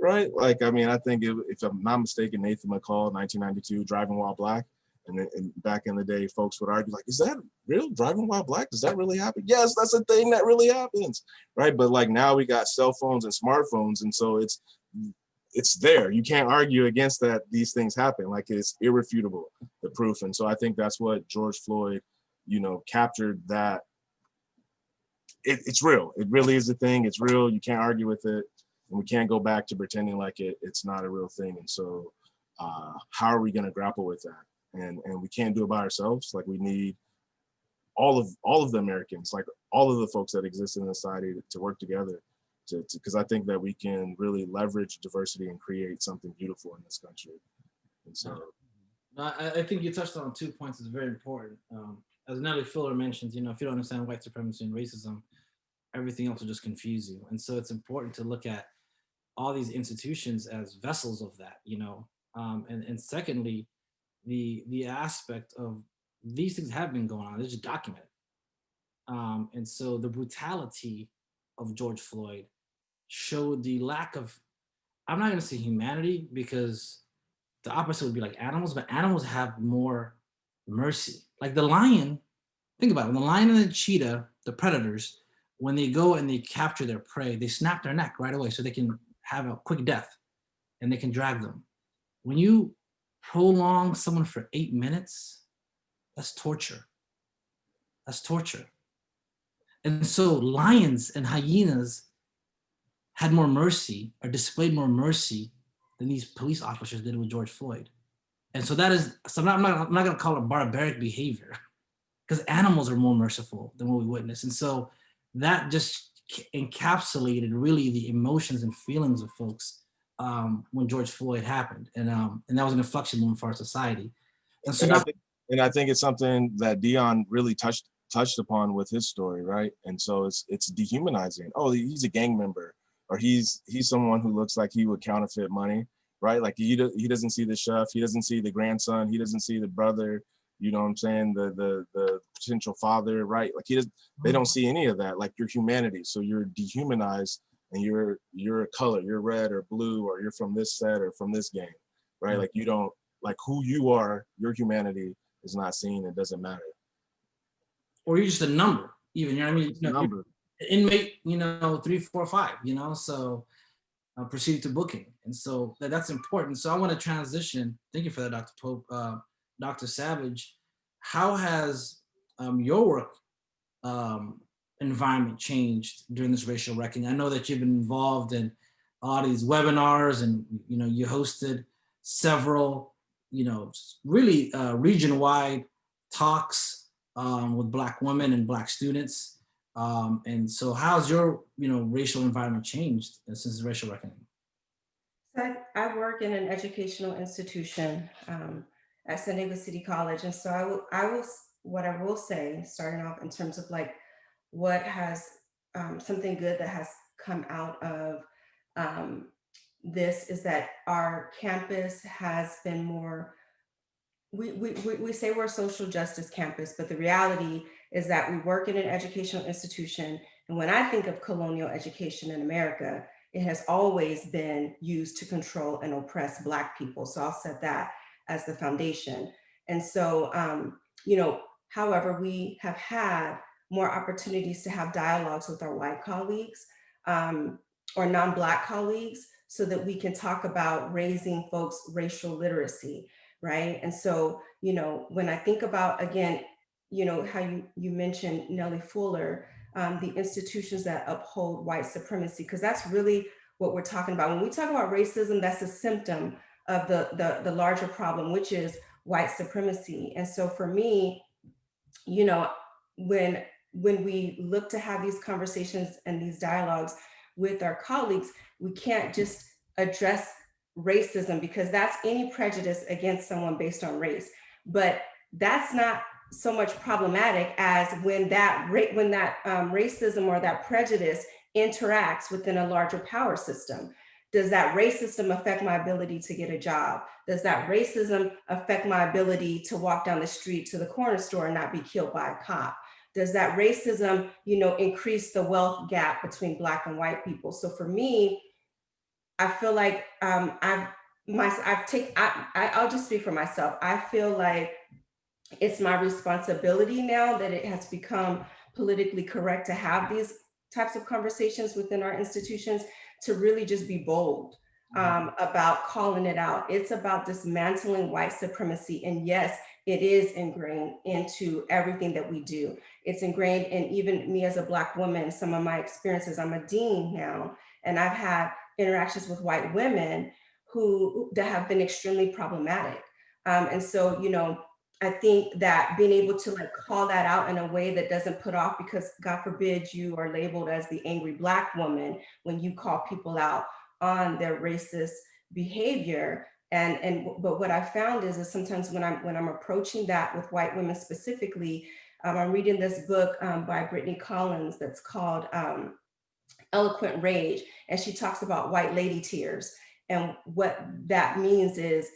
right? Like, I mean, I think if I'm not mistaken, Nathan McCall, 1992, Driving While Black. And back in the day, folks would argue, like, is that real? Driving while black? Does that really happen? Yes, that's a thing that really happens, right? But like now we got cell phones and smartphones, and so it's there. You can't argue against that. These things happen. Like, it's irrefutable, the proof. And so I think that's what George Floyd, you know, captured, that it's real. It really is a thing. It's real. You can't argue with it, and we can't go back to pretending like it's not a real thing. And so how are we going to grapple with that? And we can't do it by ourselves. Like, we need all of the Americans, like all of the folks that exist in the society to work together, because I think that we can really leverage diversity and create something beautiful in this country. And so, I think you touched on 2 points that's very important. As Nellie Fuller mentions, you know, if you don't understand white supremacy and racism, everything else will just confuse you. And so it's important to look at all these institutions as vessels of that, you know. And secondly, the aspect of these things have been going on, they're just documented. And so the brutality of George Floyd showed the lack of, I'm not gonna say humanity, because the opposite would be like animals, but animals have more mercy. Like the lion, think about it, when the lion and the cheetah, the predators, when they go and they capture their prey, they snap their neck right away so they can have a quick death and they can drag them. When you prolong someone for 8 minutes, that's torture. That's torture. And so lions and hyenas had more mercy or displayed more mercy than these police officers did with George Floyd. And so that is, so I'm not going to call it barbaric behavior, because animals are more merciful than what we witness. And so that just encapsulated really the emotions and feelings of folks when George Floyd happened. And that was an inflection moment for our society. And so And I think it's something that Dion really touched upon with his story, right? And so it's dehumanizing. Oh, he's a gang member, or he's someone who looks like he would counterfeit money, right? Like he doesn't see the chef, he doesn't see the grandson, he doesn't see the brother, you know what I'm saying, the potential father, right? Like they don't see any of that, like your humanity. So you're dehumanized, and you're a color, you're red or blue, or you're from this set or from this gang, right? Like you don't, like who you are, your humanity is not seen, it doesn't matter. Or you're just a number, even, you know what I mean? Number. Inmate, 3, 4, 5, so proceed to booking. And so that's important. So I want to transition. Thank you for that, Dr. Pope. Dr. Savage, how has your work environment changed during this racial reckoning? I know that you've been involved in all these webinars, and you hosted several, really region-wide talks with Black women and Black students. And so how's your racial environment changed since the racial reckoning? I work in an educational institution at San Diego City College. And so what I will say, starting off in terms of like what has something good that has come out of this, is that our campus has been more, we say we're a social justice campus, but the reality is that we work in an educational institution. And when I think of colonial education in America, it has always been used to control and oppress Black people. So I'll set that as the foundation. And so, however, we have had more opportunities to have dialogues with our white colleagues or non-Black colleagues, so that we can talk about raising folks' racial literacy, right? And so, when I think about, again, how you mentioned Nellie Fuller, the institutions that uphold white supremacy, because that's really what we're talking about. When we talk about racism, that's a symptom of the larger problem, which is white supremacy. And so for me, when we look to have these conversations and these dialogues with our colleagues, we can't just address racism, because that's any prejudice against someone based on race. But that's not so much problematic as when that racism or that prejudice interacts within a larger power system. Does that racism affect my ability to get a job? Does that racism affect my ability to walk down the street to the corner store and not be killed by a cop? Does that racism, increase the wealth gap between Black and white people? So for me, I feel like I'll just speak for myself. I feel like it's my responsibility now that it has become politically correct to have these types of conversations within our institutions, to really just be bold about calling it out. It's about dismantling white supremacy. And yes, it is ingrained into everything that we do. It's ingrained in even me as a Black woman, some of my experiences. I'm a dean now, and I've had interactions with white women that have been extremely problematic. And so, I think that being able to call that out in a way that doesn't put off, because God forbid you are labeled as the angry Black woman when you call people out on their racist behavior. But what I found is sometimes when I'm approaching that with white women specifically, I'm reading this book by Brittany Collins that's called Eloquent Rage, and she talks about white lady tears. And what that means is,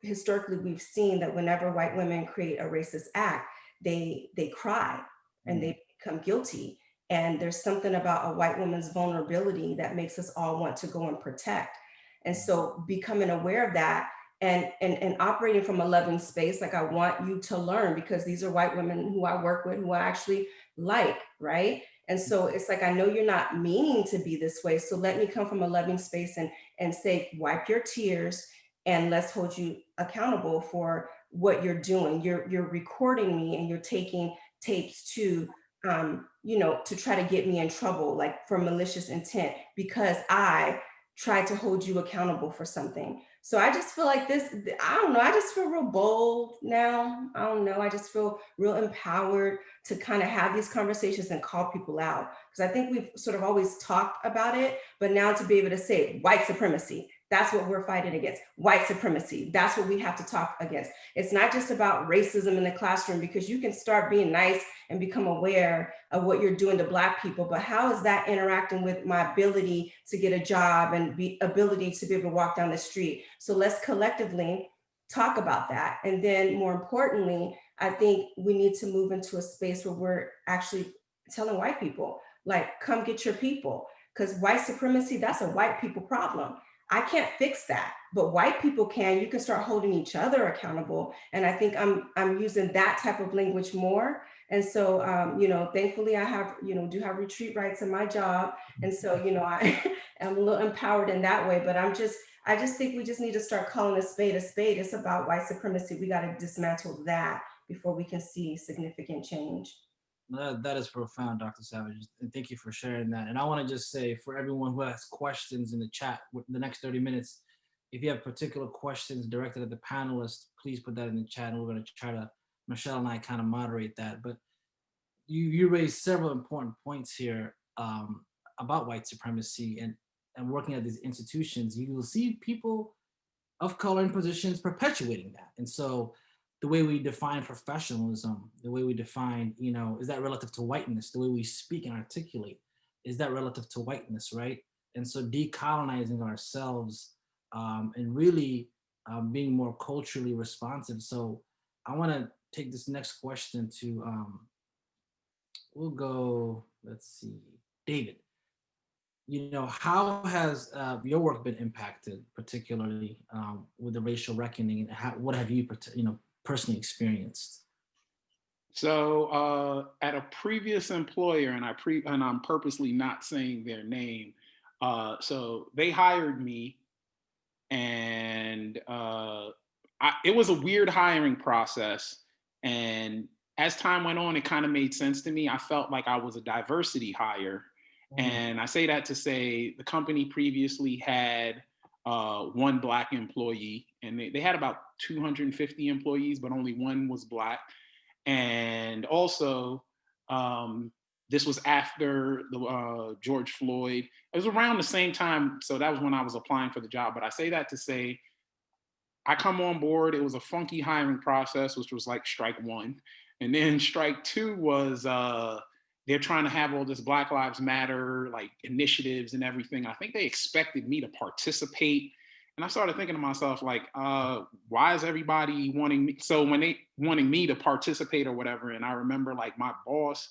historically we've seen that whenever white women create a racist act, they cry and they become guilty. And there's something about a white woman's vulnerability that makes us all want to go and protect. And so becoming aware of that and operating from a loving space, like I want you to learn, because these are white women who I work with, who I actually like, right? And so it's like, I know you're not meaning to be this way. So let me come from a loving space and say, wipe your tears and let's hold you accountable for what you're doing. You're recording me and you're taking tapes to to try to get me in trouble, like for malicious intent, because I tried to hold you accountable for something. So I just feel like this, I don't know, I just feel real bold now. I don't know, I just feel real empowered to kind of have these conversations and call people out. Because I think we've sort of always talked about it, but now to be able to say white supremacy, that's what we're fighting against. White supremacy, that's what we have to talk against. It's not just about racism in the classroom, because you can start being nice and become aware of what you're doing to Black people, but how is that interacting with my ability to get a job and ability to be able to walk down the street? So let's collectively talk about that. And then more importantly, I think we need to move into a space where we're actually telling white people, like, come get your people, because white supremacy, that's a white people problem. I can't fix that, but white people can. You can start holding each other accountable. And I think I'm using that type of language more. And so, thankfully I have, do have retreat rights in my job. And so, I am a little empowered in that way, but I just think we just need to start calling a spade a spade. It's about white supremacy. We got to dismantle that before we can see significant change. That is profound, Dr. Savage, and thank you for sharing that. And I want to just say, for everyone who has questions in the chat, the next 30 minutes, if you have particular questions directed at the panelists, please put that in the chat, and we're going to try to, Michelle and I, kind of moderate that. But you raised several important points here about white supremacy and working at these institutions. You will see people of color in positions perpetuating that. And so the way we define professionalism, the way we define, is that relative to whiteness? The way we speak and articulate, is that relative to whiteness, right? And so decolonizing ourselves and really being more culturally responsive. So I want to take this next question to, we'll go, let's see, David. How has your work been impacted, particularly with the racial reckoning, and what have you, personally experienced? So at a previous employer, and I'm purposely not saying their name, so they hired me, and it was a weird hiring process. And as time went on, it kind of made sense to me. I felt like I was a diversity hire. And I say that to say the company previously had one Black employee, and they had about 250 employees, but only one was Black. And also, this was after the George Floyd. It was around the same time, so that was when I was applying for the job. But I say that to say, I come on board, it was a funky hiring process, which was like strike one. And then strike two was, they're trying to have all this Black Lives Matter like initiatives and everything. I think they expected me to participate. And I started thinking to myself, like, why is everybody wanting me? So when they wanting me to participate or whatever, and I remember like my boss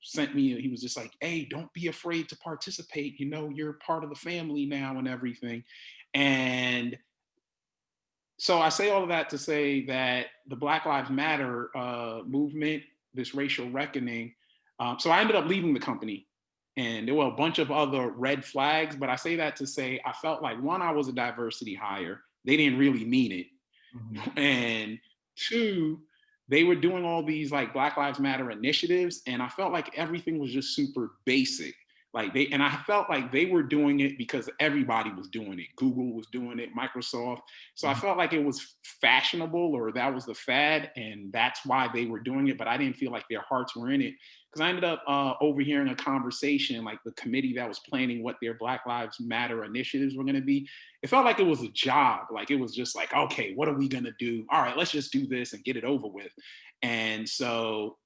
sent me, he was just like, hey, don't be afraid to participate. You're part of the family now and everything. And so I say all of that to say that the Black Lives Matter movement, this racial reckoning. So I ended up leaving the company, and there were a bunch of other red flags, but I say that to say, I felt like, one, I was a diversity hire. They didn't really mean it. Mm-hmm. And two, they were doing all these like Black Lives Matter initiatives, and I felt like everything was just super basic. And I felt like they were doing it because everybody was doing it. Google was doing it, Microsoft. So I felt like it was fashionable, or that was the fad, and that's why they were doing it. But I didn't feel like their hearts were in it, because I ended up overhearing a conversation, like the committee that was planning what their Black Lives Matter initiatives were going to be. It felt like it was a job. Like it was just like, okay, what are we going to do? All right, let's just do this and get it over with. And so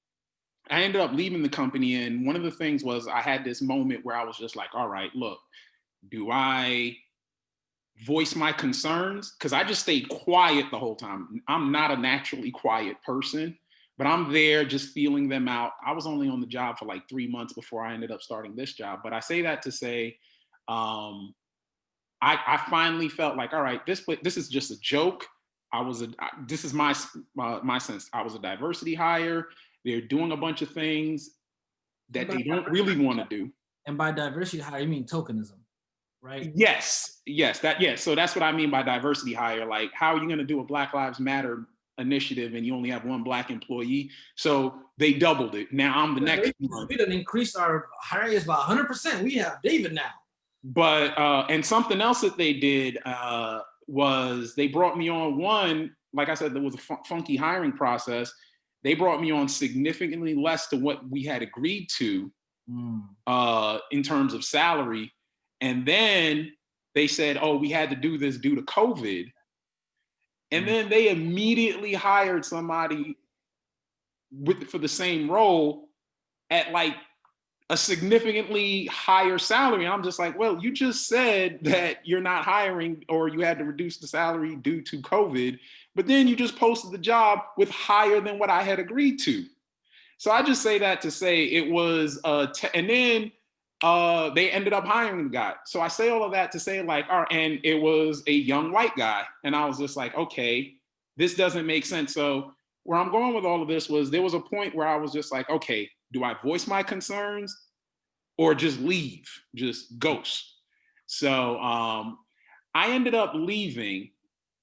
I ended up leaving the company, and one of the things was I had this moment where I was just like, all right, look, do I voice my concerns? Because I just stayed quiet the whole time. I'm not a naturally quiet person, but I'm there just feeling them out. I was only on the job for like 3 months before I ended up starting this job. But I say that to say, I finally felt like, all right, this is just a joke. This is my sense. I was a diversity hire. They're doing a bunch of things that they don't really want to do. And by diversity hire, you mean tokenism, right? Yes. So that's what I mean by diversity hire. Like, how are you going to do a Black Lives Matter initiative and you only have one Black employee? So they doubled it. Now I'm the next one. We done increased our hirings by 100%. We have David now. But and something else that they did was they brought me on one. Like I said, there was a funky hiring process. They brought me on significantly less to what we had agreed to in terms of salary. And then they said, oh, we had to do this due to COVID. And then they immediately hired somebody for the same role at like a significantly higher salary. And I'm just like, well, you just said that you're not hiring or you had to reduce the salary due to COVID, but then you just posted the job with higher than what I had agreed to. So I just say that to say it was, and then they ended up hiring the guy. So I say all of that to say like, all right, and it was a young white guy. And I was just like, okay, this doesn't make sense. So where I'm going with all of this was there was a point where I was just like, okay, do I voice my concerns or just leave, just ghost? So I ended up leaving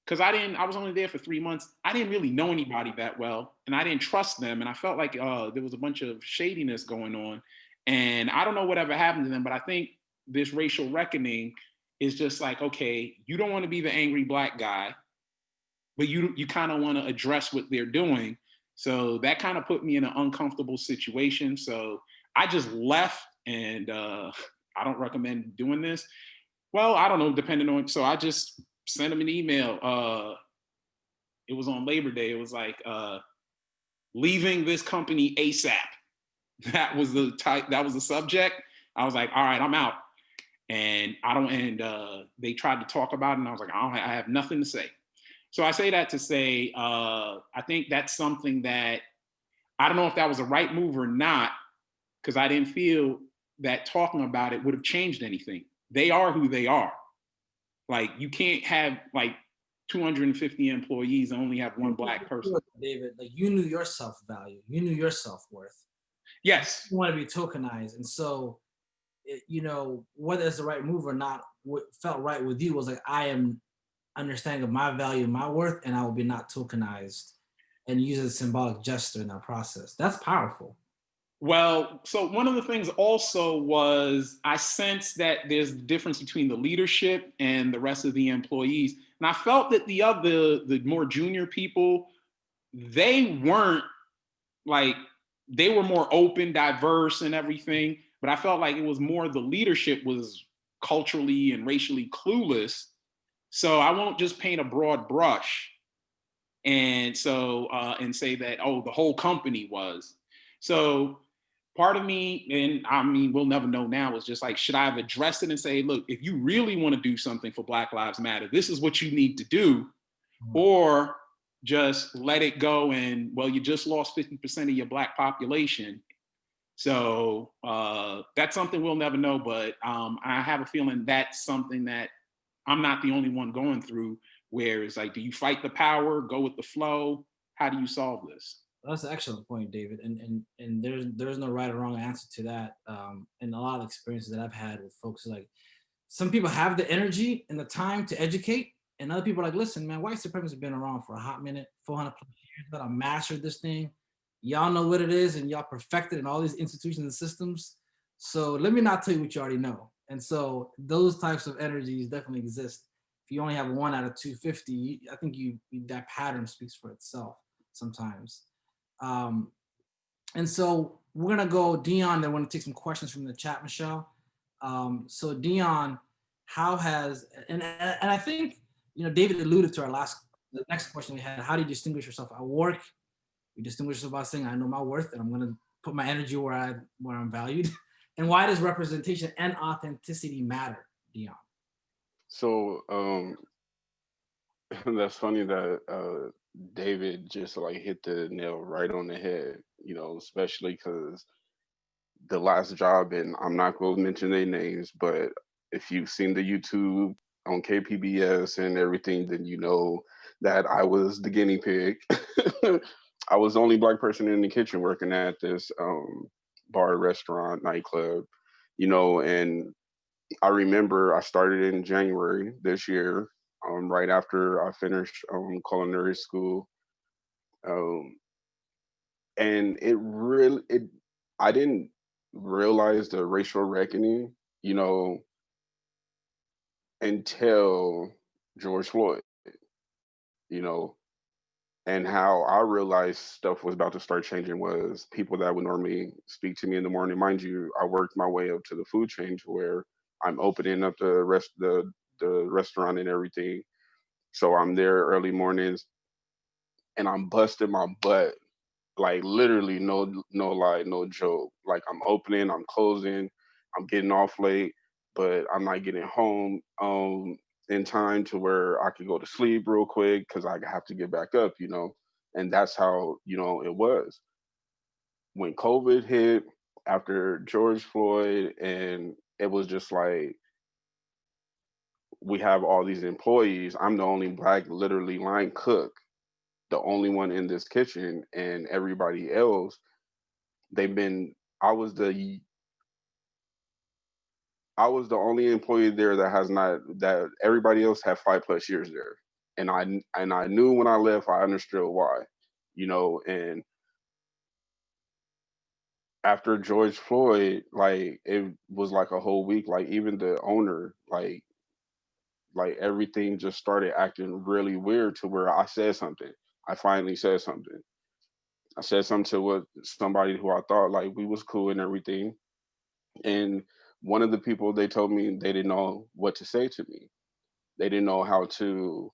because I was only there for 3 months. I didn't really know anybody that well and I didn't trust them. And I felt like there was a bunch of shadiness going on. And I don't know whatever happened to them, but I think this racial reckoning is just like, okay, you don't want to be the angry Black guy, but you kind of want to address what they're doing. So that kind of put me in an uncomfortable situation. So I just left, and I don't recommend doing this. Well, I don't know, depending on, so I just sent them an email. It was on Labor Day. It was like, leaving this company ASAP. That was the subject. I was like, all right, I'm out. And they tried to talk about it, and I was like, I have nothing to say. So I say that to say, I think that's something that, I don't know if that was a right move or not, because I didn't feel that talking about it would have changed anything. They are who they are. Like, you can't have like 250 employees and only have one Black person. David, like, you knew your self-value, you knew your self-worth. Yes. You want to be tokenized. And so, whether it's the right move or not, what felt right with you was like, I am understanding of my value, my worth, and I will be not tokenized and use a symbolic gesture in that process. That's powerful. Well, so one of the things also was I sensed that there's a difference between the leadership and the rest of the employees. And I felt that the more junior people, they weren't like, they were more open, diverse and everything. But I felt like it was more the leadership was culturally and racially clueless. So I won't just paint a broad brush and say that, oh, the whole company was. So part of me, and I mean, we'll never know now, is just like, should I have addressed it and say, look, if you really want to do something for Black Lives Matter, this is what you need to do, or just let it go and, well, you just lost 50% of your Black population. So that's something we'll never know, but I have a feeling that's something that I'm not the only one going through, where it's like, do you fight the power, go with the flow? How do you solve this? That's an excellent point, David. And there's no right or wrong answer to that. And a lot of experiences that I've had with folks, like, some people have the energy and the time to educate, and other people are like, listen, man, white supremacy has been around for a hot minute, 400 plus years, but I mastered this thing. Y'all know what it is, and y'all perfected in all these institutions and systems. So let me not tell you what you already know. And so those types of energies definitely exist. If you only have 1 out of 250, I think that pattern speaks for itself sometimes. And so we're gonna go Dion. Then we're gonna take some questions from the chat, Michelle. So Dion, how has, and I think, David alluded to the next question we had. How do you distinguish yourself at work? You distinguish yourself by saying, I know my worth, and I'm gonna put my energy where I'm valued. And why does representation and authenticity matter, Dion? So that's funny that David just like hit the nail right on the head, you know, especially because the last job, and I'm not going to mention their names, but if you've seen the YouTube on KPBS and everything, then you know that I was the guinea pig. I was the only black person in the kitchen working at this bar, restaurant, nightclub, you know, and I remember I started in January this year, right after I finished culinary school. Um, and I didn't realize the racial reckoning, you know, until George Floyd, you know, and how I realized stuff was about to start changing was people that would normally speak to me in the morning. Mind you, I worked my way up to the food chain to where I'm opening up the restaurant and everything. So I'm there early mornings and I'm busting my butt, like literally no lie, no joke. Like I'm opening, I'm closing, I'm getting off late, but I'm not getting home in time to where I could go to sleep real quick because I have to get back up, you know. And that's how, you know, it was. When COVID hit after George Floyd, and it was just like we have all these employees. I'm the only black literally line cook, the only one in this kitchen, and everybody else they've been I was the I was the only employee there that has not that everybody else had 5+ years there. And I knew when I left I understood why. You know, and after George Floyd, like it was like a whole week, like even the owner, like everything just started acting really weird to where I said something. I finally said something. I said something to what somebody who I thought like we was cool and everything. And one of the people they told me they didn't know what to say to me. They didn't know how to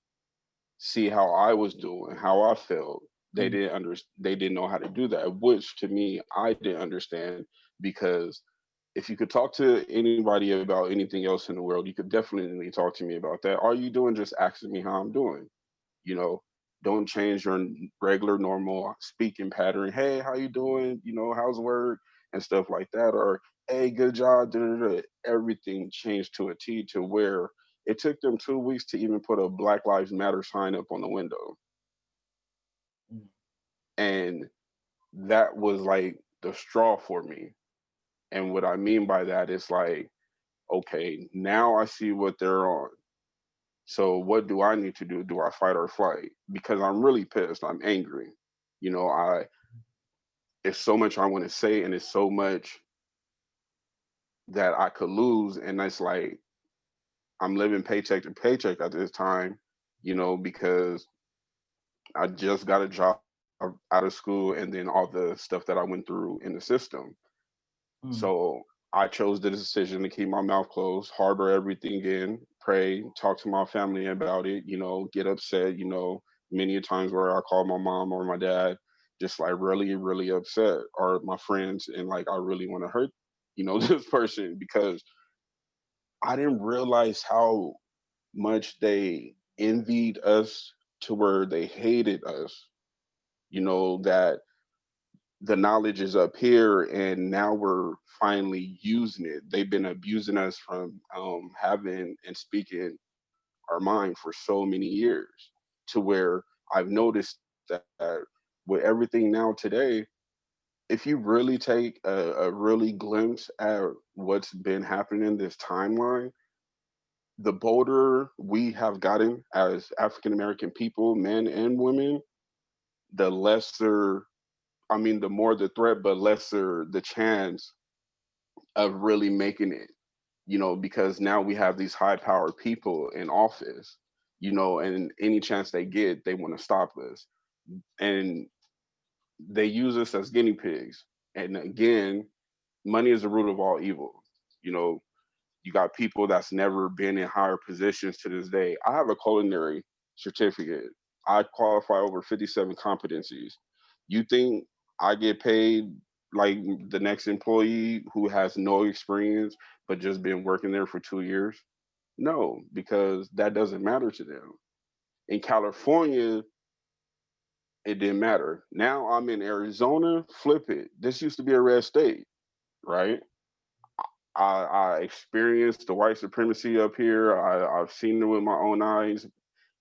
see how I was doing, how I felt. They didn't know how to do that, which to me I didn't understand because if you could talk to anybody about anything else in the world, you could definitely talk to me about that. All you doing just asking me how I'm doing, you know. Don't change your regular normal speaking pattern. Hey, how you doing? You know, how's work and stuff like that. Or hey, good job. Da, da, da. Everything changed to a T to where it took them 2 weeks to even put a Black Lives Matter sign up on the window. Mm. And that was like the straw for me. And what I mean by that is like, okay, now I see what they're on. So what do I need to do? Do I fight or flight? Because I'm really pissed. I'm angry. You know, I it's so much I want to say and it's so much that I could lose. And it's like I'm living paycheck to paycheck at this time, you know, because I just got a job out of school and then all the stuff that I went through in the system. Mm. So I chose the decision to keep my mouth closed, harbor everything in, pray, talk to my family about it, you know, get upset, you know, many a times where I call my mom or my dad, just like really, really upset, or my friends, and like I really want to hurt, you know, this person because I didn't realize how much they envied us to where they hated us, you know, that the knowledge is up here and now we're finally using it. They've been abusing us from having and speaking our mind for so many years to where I've noticed that with everything now today, if you really take a really glimpse at what's been happening in this timeline, the bolder we have gotten as African American people, men and women, the lesser I mean, the more the threat, but lesser the chance of really making it, you know, because now we have these high powered people in office, you know, and any chance they get, they want to stop us. And they use us as guinea pigs. And again, money is the root of all evil. You know, you got people that's never been in higher positions to this day. I have a culinary certificate. I qualify over 57 competencies. You think I get paid like the next employee who has no experience but just been working there for 2 years? No, because that doesn't matter to them. In California, it didn't matter. Now I'm in Arizona, flip it. This used to be a red state, right? I experienced the white supremacy up here. I've seen it with my own eyes.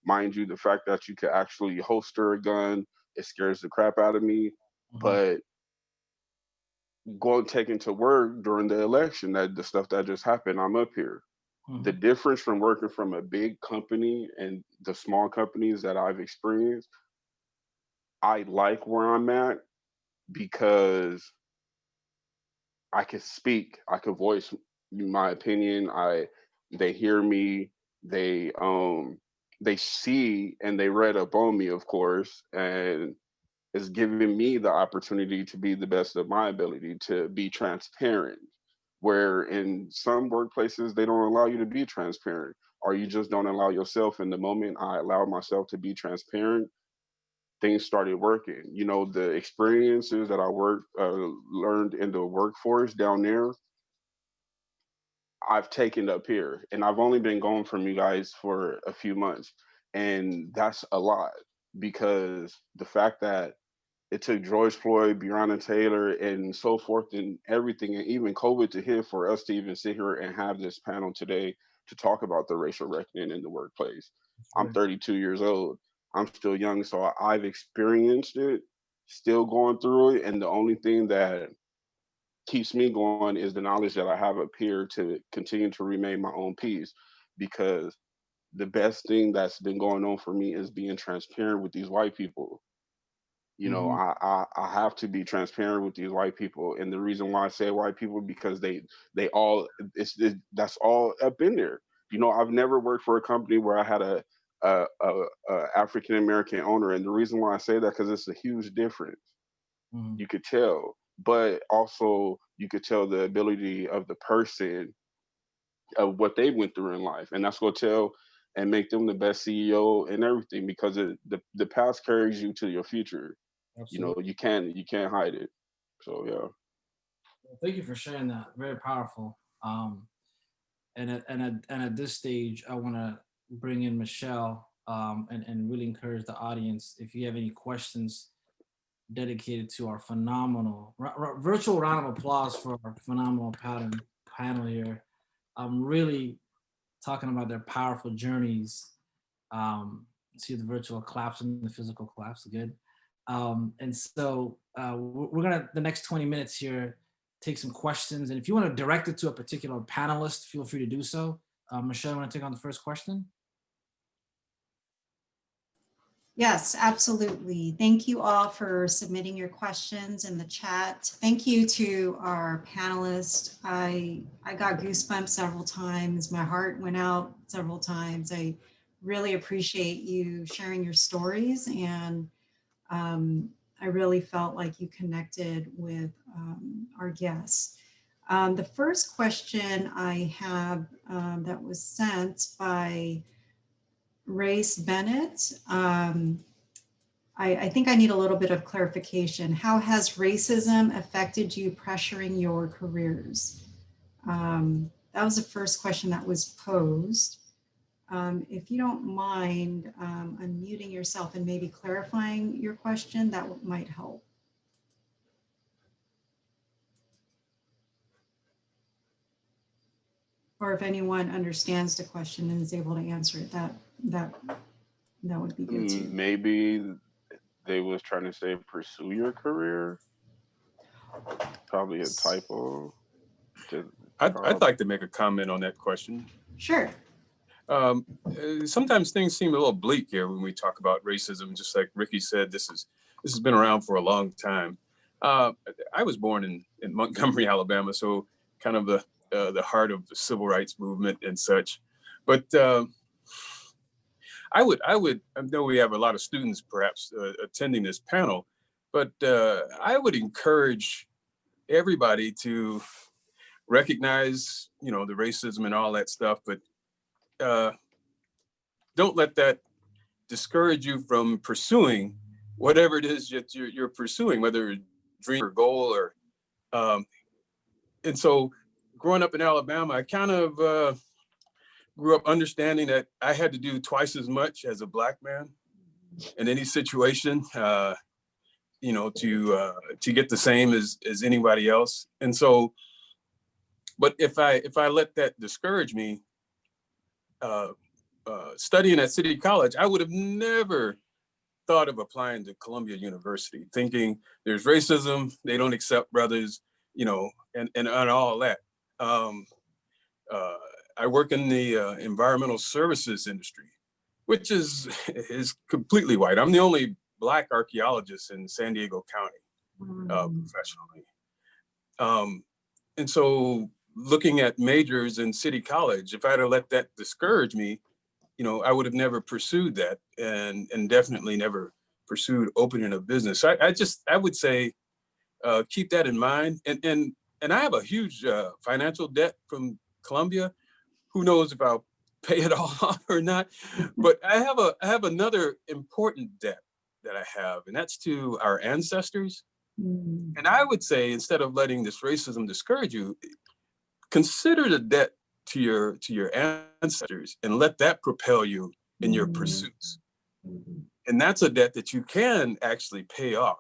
Mind you, the fact that you could actually holster a gun, it scares the crap out of me. Mhm. But going taken to work during the election, that the stuff that just happened, I'm up here. The Mhm. difference from working from a big company and the small companies that I've experienced, I like where I'm at because I could speak, I could voice my opinion. They hear me, they see and they read up on me, of course, and it's giving me the opportunity to be the best of my ability to be transparent. Where in some workplaces they don't allow you to be transparent, or you just don't allow yourself. In the moment I allowed myself to be transparent, things started working. You know, the experiences that learned in the workforce down there, I've taken up here, and I've only been gone from you guys for a few months, and that's a lot because the fact that it took George Floyd, Breonna Taylor, and so forth, and everything, and even COVID to hit for us to even sit here and have this panel today to talk about the racial reckoning in the workplace. I'm Sure. 32 years old. I'm still young, so I've experienced it, still going through it, and the only thing that keeps me going is the knowledge that I have up here to continue to remain my own peace. Because the best thing that's been going on for me is being transparent with these white people. You know, Mhm. I have to be transparent with these white people, and the reason why I say white people because they all that's all up in there. You know, I've never worked for a company where I had a African American owner, and the reason why I say that because it's a huge difference. Mhm. You could tell, but also you could tell the ability of the person of what they went through in life, and that's going to tell and make them the best CEO and everything because the past carries you to your future. You know, Absolutely. you can't hide it. So yeah. Well, thank you for sharing that. Very powerful. And at this stage, I want to bring in Michelle, and really encourage the audience. If you have any questions dedicated to our phenomenal virtual round of applause for our phenomenal panel here. I'm really talking about their powerful journeys. See the virtual collapse and the physical collapse. Good. And so we're gonna the next 20 minutes here take some questions, and if you want to direct it to a particular panelist, feel free to do so. Michelle, you want to take on the first question? Yes, absolutely. Thank you all for submitting your questions in the chat. Thank you to our panelists. I got goosebumps several times. My heart went out several times. I really appreciate you sharing your stories, and I really felt like you connected with our guests. The first question I have that was sent by Race Bennett. I think I need a little bit of clarification. How has racism affected you pressuring your careers? That was the first question that was posed. If you don't mind unmuting yourself and maybe clarifying your question, that might help. Or if anyone understands the question and is able to answer it, that would be good too. Maybe they was trying to say pursue your career. Probably a typo. I'd like to make a comment on that question. Sure. Sometimes things seem a little bleak here when we talk about racism. Just like Ricky said, this has been around for a long time. I was born in Montgomery, Alabama, so kind of the heart of the civil rights movement and such. But I know we have a lot of students perhaps attending this panel, but I would encourage everybody to recognize, you know, the racism and all that stuff, but don't let that discourage you from pursuing whatever it is that you're pursuing, whether dream or goal or, and so growing up in Alabama, I kind of grew up understanding that I had to do twice as much as a Black man in any situation, you know, to get the same as anybody else. And so, but if I let that discourage me, studying at City College, I would have never thought of applying to Columbia University, thinking there's racism, they don't accept brothers, you know, and all that. I work in the environmental services industry, which is completely white. I'm the only Black archaeologist in San Diego County, professionally. And so looking at majors in City College, if I'd have let that discourage me, you know, I would have never pursued that, and definitely never pursued opening a business. So I would say, keep that in mind. And I have a huge financial debt from Columbia. Who knows if I'll pay it all off or not? But I have another important debt that I have, and that's to our ancestors. And I would say, instead of letting this racism discourage you, consider the debt to your ancestors and let that propel you in your pursuits. And that's a debt that you can actually pay off.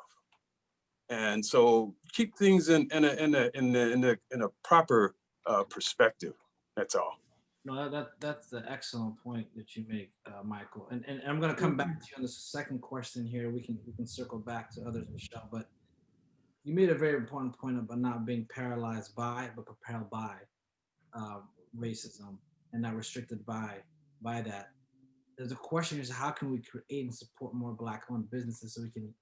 And so keep things in a proper perspective. That's all. No, that's the excellent point that you make, Michael. And I'm going to come back to you on the second question here. We can circle back to others, Michelle. But you made a very important point about not being paralyzed by, but propelled by racism, and not restricted by that. There's a question is, how can we create and support more Black-owned businesses so we can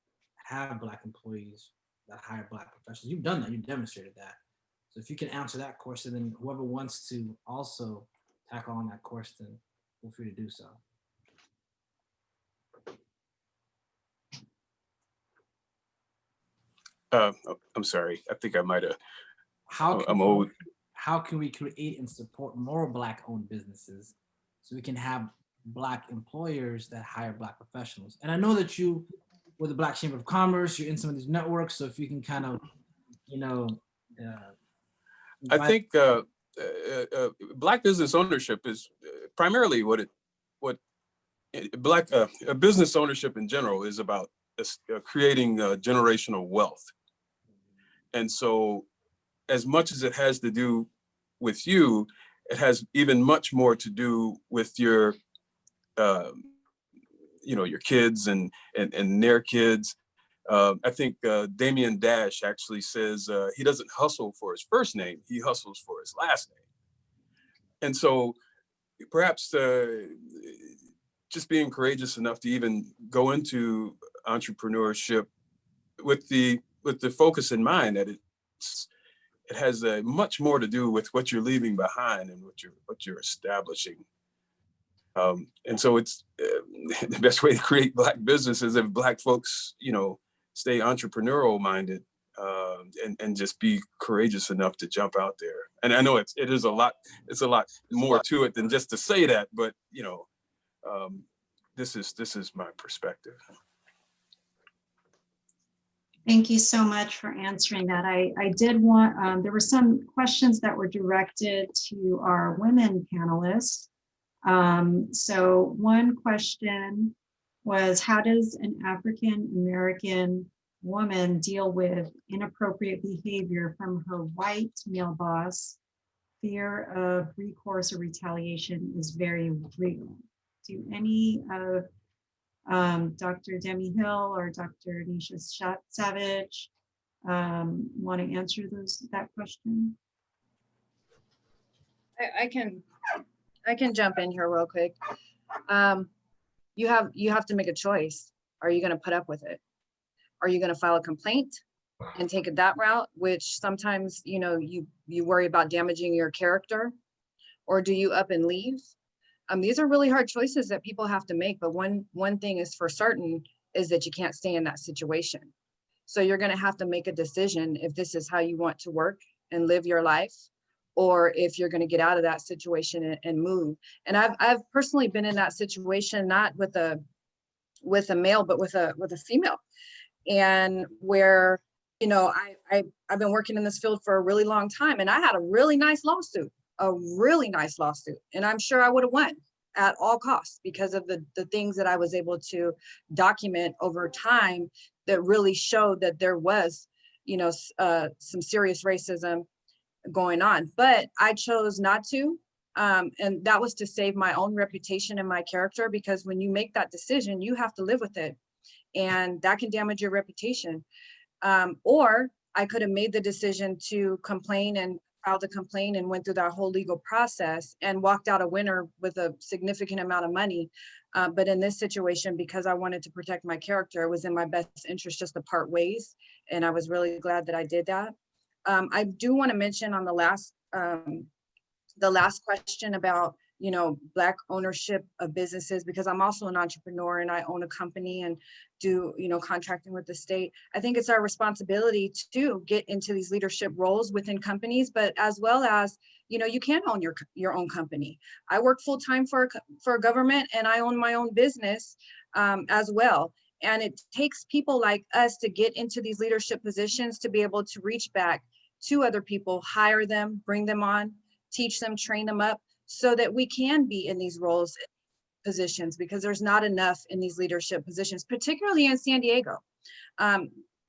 have Black employees that hire Black professionals? You've done that. You've demonstrated that. So if you can answer that question, then whoever wants to also tackle on that question, feel free to do so. I'm sorry. I think I might have. How can we create and support more Black-owned businesses so we can have Black employers that hire Black professionals? And I know that you, with the Black Chamber of Commerce, you're in some of these networks. So if you can kind of, you know, I think Black business ownership is primarily a business ownership in general is about creating generational wealth. And so, as much as it has to do with you, it has even much more to do with your, you know, your kids and their kids. I think Damian Dash actually says he doesn't hustle for his first name, he hustles for his last name. And so perhaps just being courageous enough to even go into entrepreneurship with the focus in mind that it has much more to do with what you're leaving behind and what you're establishing. And so it's the best way to create Black business is if Black folks, you know, stay entrepreneurial minded and just be courageous enough to jump out there. And I know it's a lot more to it than just to say that, but you know, this is my perspective. Thank you so much for answering that. I did want, there were some questions that were directed to our women panelists. So one question was, how does an African American woman deal with inappropriate behavior from her white male boss? Fear of recourse or retaliation is very real. Do any of Dr. Demi Hill or Dr. Nisha Savage want to answer that question? I can jump in here real quick. You have to make a choice. Are you going to put up with it? Are you going to file a complaint and take it that route, which sometimes, you know, you worry about damaging your character, or do you up and leave? These are really hard choices that people have to make, but one thing is for certain is that you can't stay in that situation. So you're going to have to make a decision if this is how you want to work and live your life, or if you're going to get out of that situation and move. And I've personally been in that situation, not with a male, but with a female, and where, you know, I've been working in this field for a really long time, and I had a really nice lawsuit, and I'm sure I would have won. at all costs because of the things that I was able to document over time that really showed that there was, some serious racism going on. But I chose not to. And that was to save my own reputation and my character, because when you make that decision, you have to live with it. And that can damage your reputation. Or I could have made the decision to complain and filed a complaint and went through that whole legal process and walked out a winner with a significant amount of money. But in this situation, because I wanted to protect my character, it was in my best interest just to part ways. And I was really glad that I did that. I do want to mention on the last question about, Black ownership of businesses, because I'm also an entrepreneur and I own a company and do, contracting with the state. I think it's our responsibility to get into these leadership roles within companies, but as well as, you can own your own company. I work full time for a government and I own my own business as well. And it takes people like us to get into these leadership positions to be able to reach back to other people, hire them, bring them on, teach them, train them up, so that we can be in these roles, positions, because there's not enough in these leadership positions, particularly in San Diego.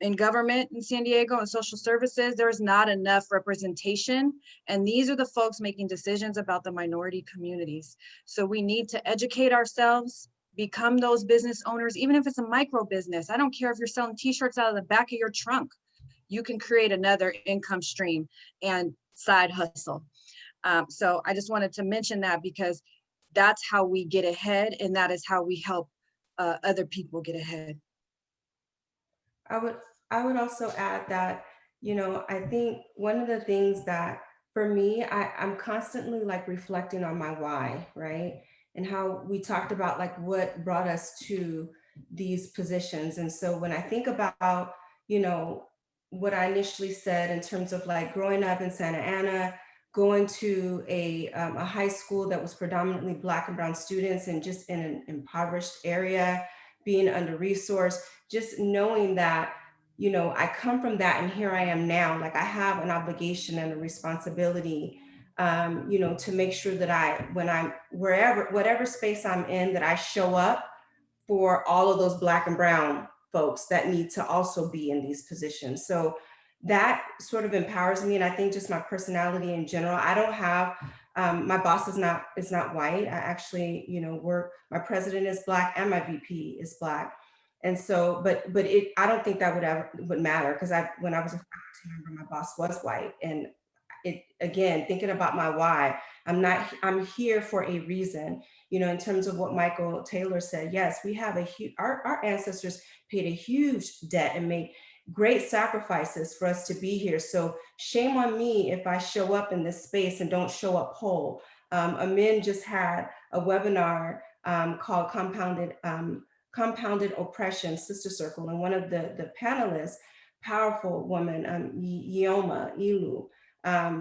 In government in San Diego and social services, there's not enough representation. And these are the folks making decisions about the minority communities. So we need to educate ourselves, become those business owners, even if it's a micro business. I don't care if you're selling t-shirts out of the back of your trunk. You can create another income stream and side hustle. So I just wanted to mention that, because that's how we get ahead, and that is how we help other people get ahead. I would also add that, I think one of the things that for me, I'm constantly like reflecting on my why, right? And how we talked about like what brought us to these positions. And so when I think about, what I initially said in terms of like growing up in Santa Ana, going to a high school that was predominantly Black and Brown students and just in an impoverished area, being under-resourced, just knowing that, I come from that and here I am now, like I have an obligation and a responsibility, to make sure that when I'm whatever space I'm in, that I show up for all of those Black and Brown folks that need to also be in these positions. So that sort of empowers me. And I think just my personality in general, I don't have, my boss is not white. I actually, my president is Black and my VP is Black. And so, but I don't think that would matter, because when I was a faculty member, my boss was white. And again, thinking about my why, I'm here for a reason, in terms of what Michael Taylor said. Yes, we have our ancestors paid a huge debt and made great sacrifices for us to be here. So shame on me if I show up in this space and don't show up whole. Amin just had a webinar called Compounded Oppression, Sister Circle. And one of the panelists, powerful woman, Yoma Ilu,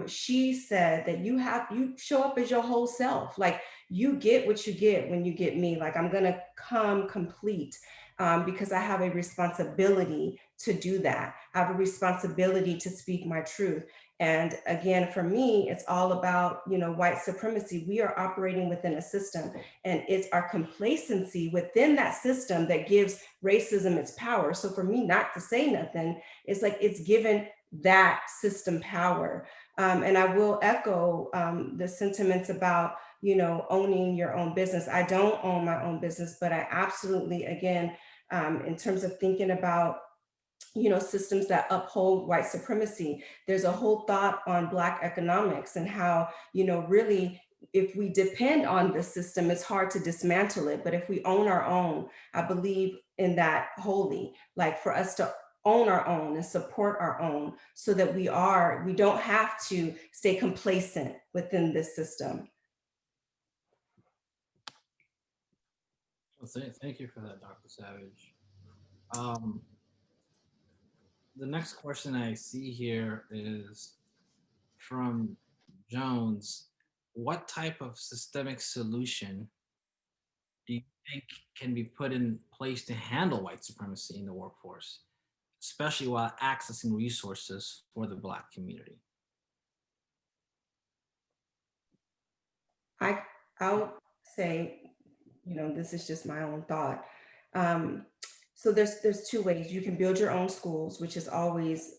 she said that you show up as your whole self. Like you get what you get when you get me. Like I'm gonna come complete. Because I have a responsibility to do that. I have a responsibility to speak my truth. And again, for me, it's all about, white supremacy. We are operating within a system, and it's our complacency within that system that gives racism its power. So for me not to say nothing, it's like it's given that system power. And I will echo the sentiments about, owning your own business. I don't own my own business, but I absolutely, again, in terms of thinking about, systems that uphold white supremacy, there's a whole thought on Black economics and how, really, if we depend on the system, it's hard to dismantle it. But if we own our own, I believe in that wholly, like for us to own our own and support our own, so that we don't have to stay complacent within this system. Well, thank you for that, Dr. Savage. The next question I see here is from Jones. What type of systemic solution do you think can be put in place to handle white supremacy in the workforce, especially while accessing resources for the Black community? I'll say, you know, this is just my own thought. So there's two ways. You can build your own schools, which is always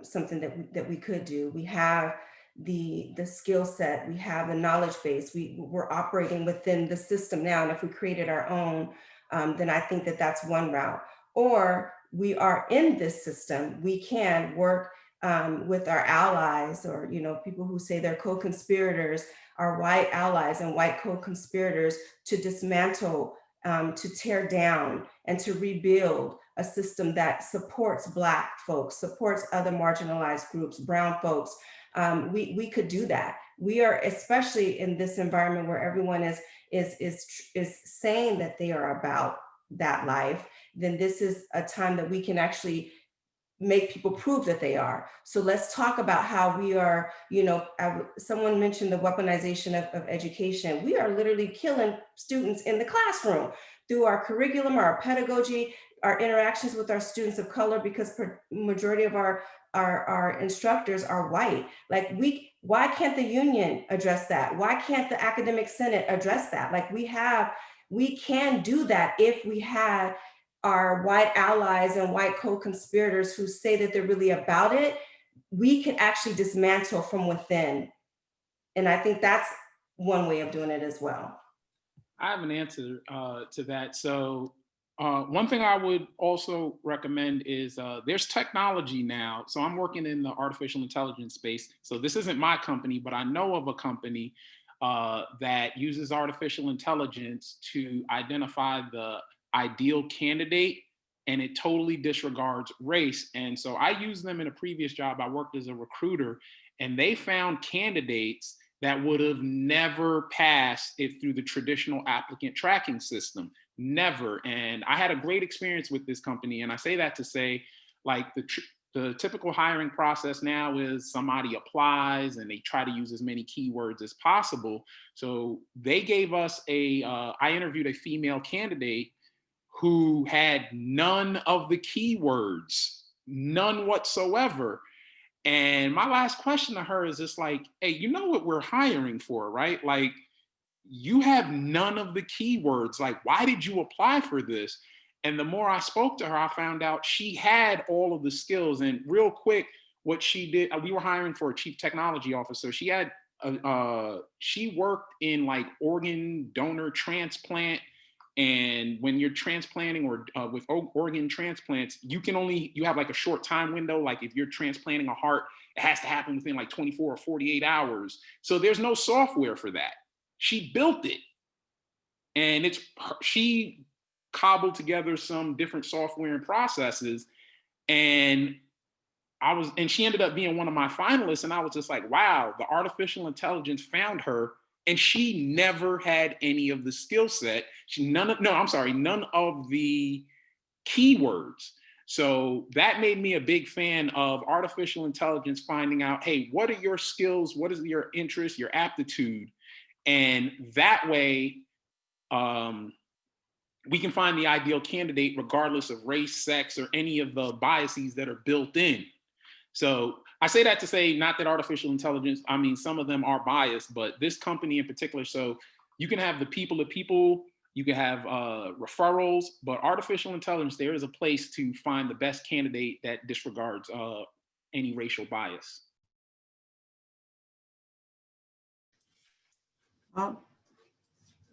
something that we could do. We have the skill set, we have the knowledge base, we're operating within the system now. And if we created our own, then I think that that's one route. Or we are in this system, we can work with our allies, or, you know, people who say they're co-conspirators, our white allies and white co-conspirators, to dismantle, to tear down, and to rebuild a system that supports Black folks, supports other marginalized groups, brown folks. We could do that. We are, especially in this environment where everyone is saying that they are about that life, then this is a time that we can actually make people prove that they are. So let's talk about how we are, you know, someone mentioned the weaponization of education. We are literally killing students in the classroom through our curriculum, our pedagogy, our interactions with our students of color, because majority of our instructors are white. Like, why can't the union address that? Why can't the academic senate address that? Like, we can do that if we had our white allies and white co-conspirators who say that they're really about it. We can actually dismantle from within. And I think that's one way of doing it as well. I have an answer to that. So one thing I would also recommend is there's technology now. So I'm working in the artificial intelligence space. So this isn't my company, but I know of a company that uses artificial intelligence to identify the ideal candidate, and it totally disregards race. And so I used them in a previous job. I worked as a recruiter, and they found candidates that would have never passed it through the traditional applicant tracking system. Never. And I had a great experience with this company. And I say that to say, like, the typical hiring process now is somebody applies and they try to use as many keywords as possible. So they gave us I interviewed a female candidate who had none of the keywords, none whatsoever. And my last question to her is just like, hey, you know what we're hiring for, right? Like, you have none of the keywords. Like, why did you apply for this? And the more I spoke to her, I found out she had all of the skills. And real quick, what she did, we were hiring for a chief technology officer. She had, she worked in like organ donor transplant. And when you're transplanting or with organ transplants, you have like a short time window. Like if you're transplanting a heart, it has to happen within like 24 or 48 hours. So there's no software for that. She built it. And she cobbled together some different software and processes. And she ended up being one of my finalists. And I was just like, wow, the artificial intelligence found her. And she never had any of the skill set. None of the keywords. So that made me a big fan of artificial intelligence finding out, hey, what are your skills? What is your interest, your aptitude? And that way, we can find the ideal candidate regardless of race, sex, or any of the biases that are built in. So I say that to say, not that artificial intelligence, I mean, some of them are biased, but this company in particular, so you can have the people to people, you can have referrals, but artificial intelligence, there is a place to find the best candidate that disregards any racial bias. Well,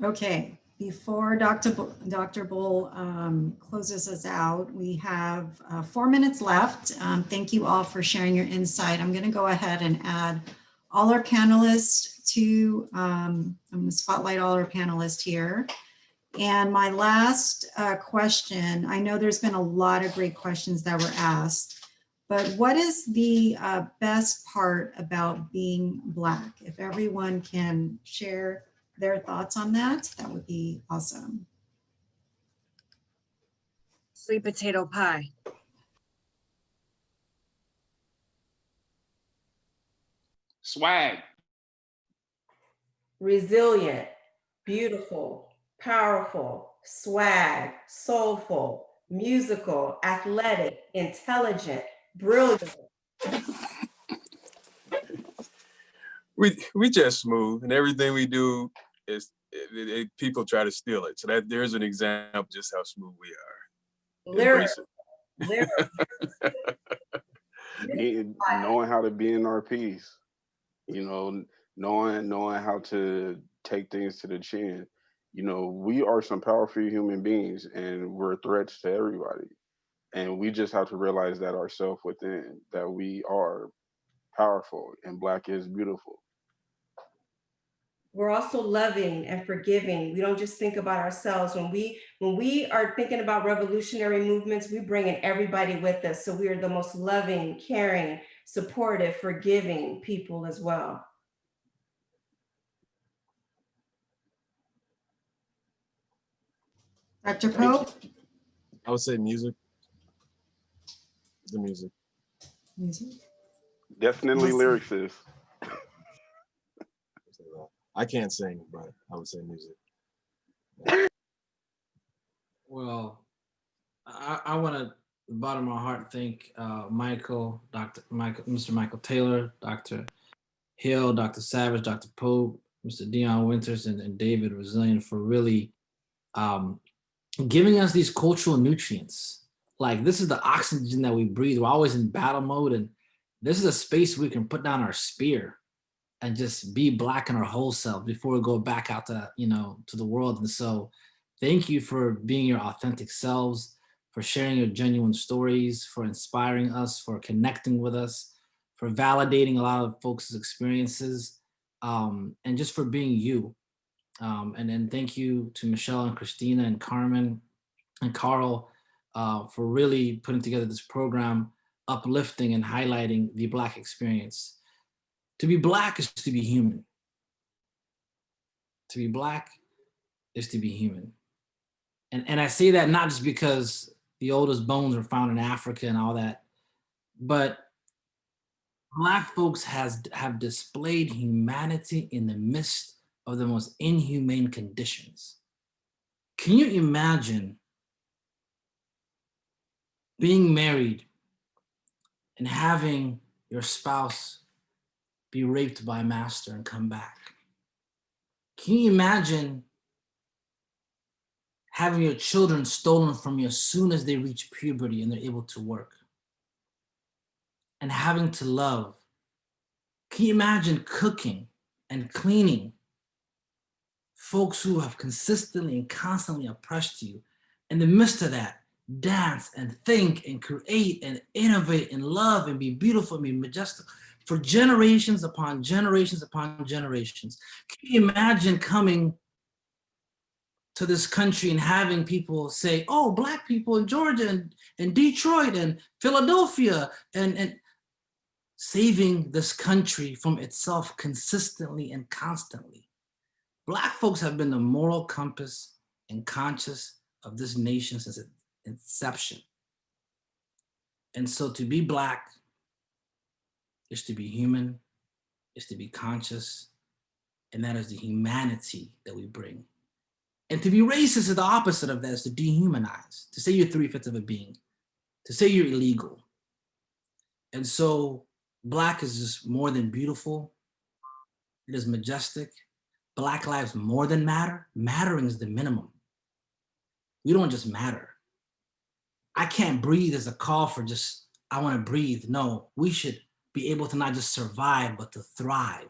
okay. Before Dr. Bull closes us out, we have 4 minutes left. Thank you all for sharing your insight. I'm going to go ahead and add all our panelists to, I'm going to spotlight all our panelists here. And my last question, I know there's been a lot of great questions that were asked, but what is the best part about being Black? If everyone can share their thoughts on that, that would be awesome. Sweet potato pie. Swag. Resilient, beautiful, powerful, swag, soulful, musical, athletic, intelligent, brilliant. We just smooth, and everything we do is people try to steal it. So that there's an example of just how smooth we are. Lyric, Embrace it. lyric. Knowing how to be in our piece, you know, knowing how to take things to the chin. You know, we are some powerful human beings, and we're threats to everybody. And we just have to realize that ourselves within, that we are powerful and Black is beautiful. We're also loving and forgiving. We don't just think about ourselves. When we are thinking about revolutionary movements, we bring in everybody with us. So we are the most loving, caring, supportive, forgiving people as well. Dr. Thank you. Pope? I would say music. The music. Music. Definitely Awesome. lyrics is. I can't sing, but I would say music. Well, I want to, the bottom of my heart, thank Michael, Mr. Michael Taylor, Dr. Hill, Dr. Savage, Dr. Pope, Mr. Deion Winters, and David Resilient for really giving us these cultural nutrients. Like, this is the oxygen that we breathe. We're always in battle mode, and this is a space we can put down our spear and just be Black in our whole self before we go back out to, to the world. And so thank you for being your authentic selves, for sharing your genuine stories, for inspiring us, for connecting with us, for validating a lot of folks' experiences, and just for being you. And then thank you to Michelle and Christina and Carmen and Carl for really putting together this program, uplifting and highlighting the Black experience. To be Black is to be human. To be Black is to be human. And I say that not just because the oldest bones were found in Africa and all that, but Black folks have displayed humanity in the midst of the most inhumane conditions. Can you imagine being married and having your spouse be raped by a master and come back? Can you imagine having your children stolen from you as soon as they reach puberty and they're able to work? And having to love. Can you imagine cooking and cleaning folks who have consistently and constantly oppressed you? In the midst of that, dance and think and create and innovate and love and be beautiful and be majestic for generations upon generations upon generations. Can you imagine coming to this country and having people say, oh, Black people in Georgia and Detroit and Philadelphia and saving this country from itself consistently and constantly? Black folks have been the moral compass and conscience of this nation since its inception. And so to be Black is to be human, is to be conscious, and that is the humanity that we bring. And to be racist is the opposite of that, is to dehumanize, to say you're 3/5 of a being, to say you're illegal. And so Black is just more than beautiful. It is majestic. Black lives more than matter. Mattering is the minimum. We don't just matter. I can't breathe as a call for just, I want to breathe. No, we should be able to not just survive, but to thrive.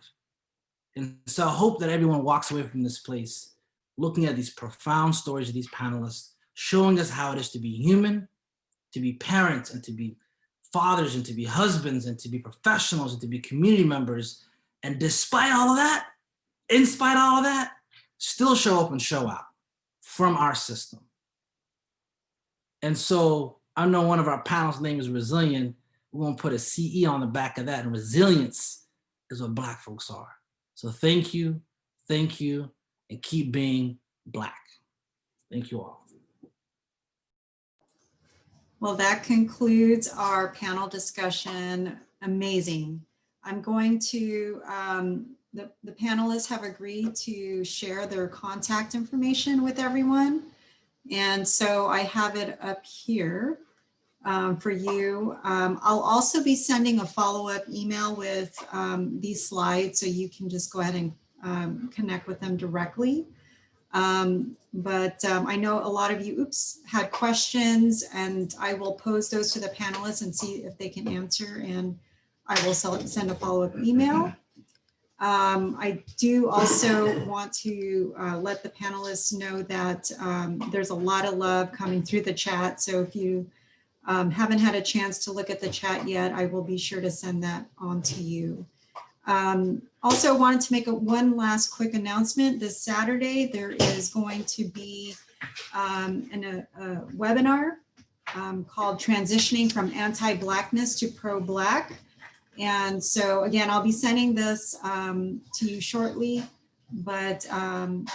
And so I hope that everyone walks away from this place looking at these profound stories of these panelists, showing us how it is to be human, to be parents, and to be fathers, and to be husbands, and to be professionals, and to be community members. And despite all of that, in spite of all of that, still show up and show out from our system. And so I know one of our panelists' name is Resilient. We're gonna put a CE on the back of that, and resilience is what Black folks are. So thank you, and keep being Black. Thank you all. Well, that concludes our panel discussion. Amazing. I'm going to, the panelists have agreed to share their contact information with everyone. And so I have it up here for you. I'll also be sending a follow-up email with these slides, so you can just go ahead and connect with them directly. I know a lot of you, had questions, and I will pose those to the panelists and see if they can answer, and I will send a follow-up email. I do also want to let the panelists know that there's a lot of love coming through the chat. So if you haven't had a chance to look at the chat yet, I will be sure to send that on to you. Also wanted to make one last quick announcement. This Saturday, there is going to be a webinar called Transitioning from Anti-Blackness to Pro-Black. And so again, I'll be sending this to you shortly, but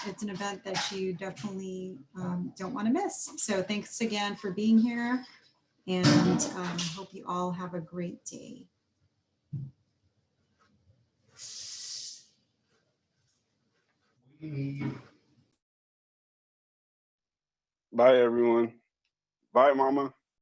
it's an event that you definitely don't want to miss. So thanks again for being here, and hope you all have a great day. Bye, everyone. Bye, Mama.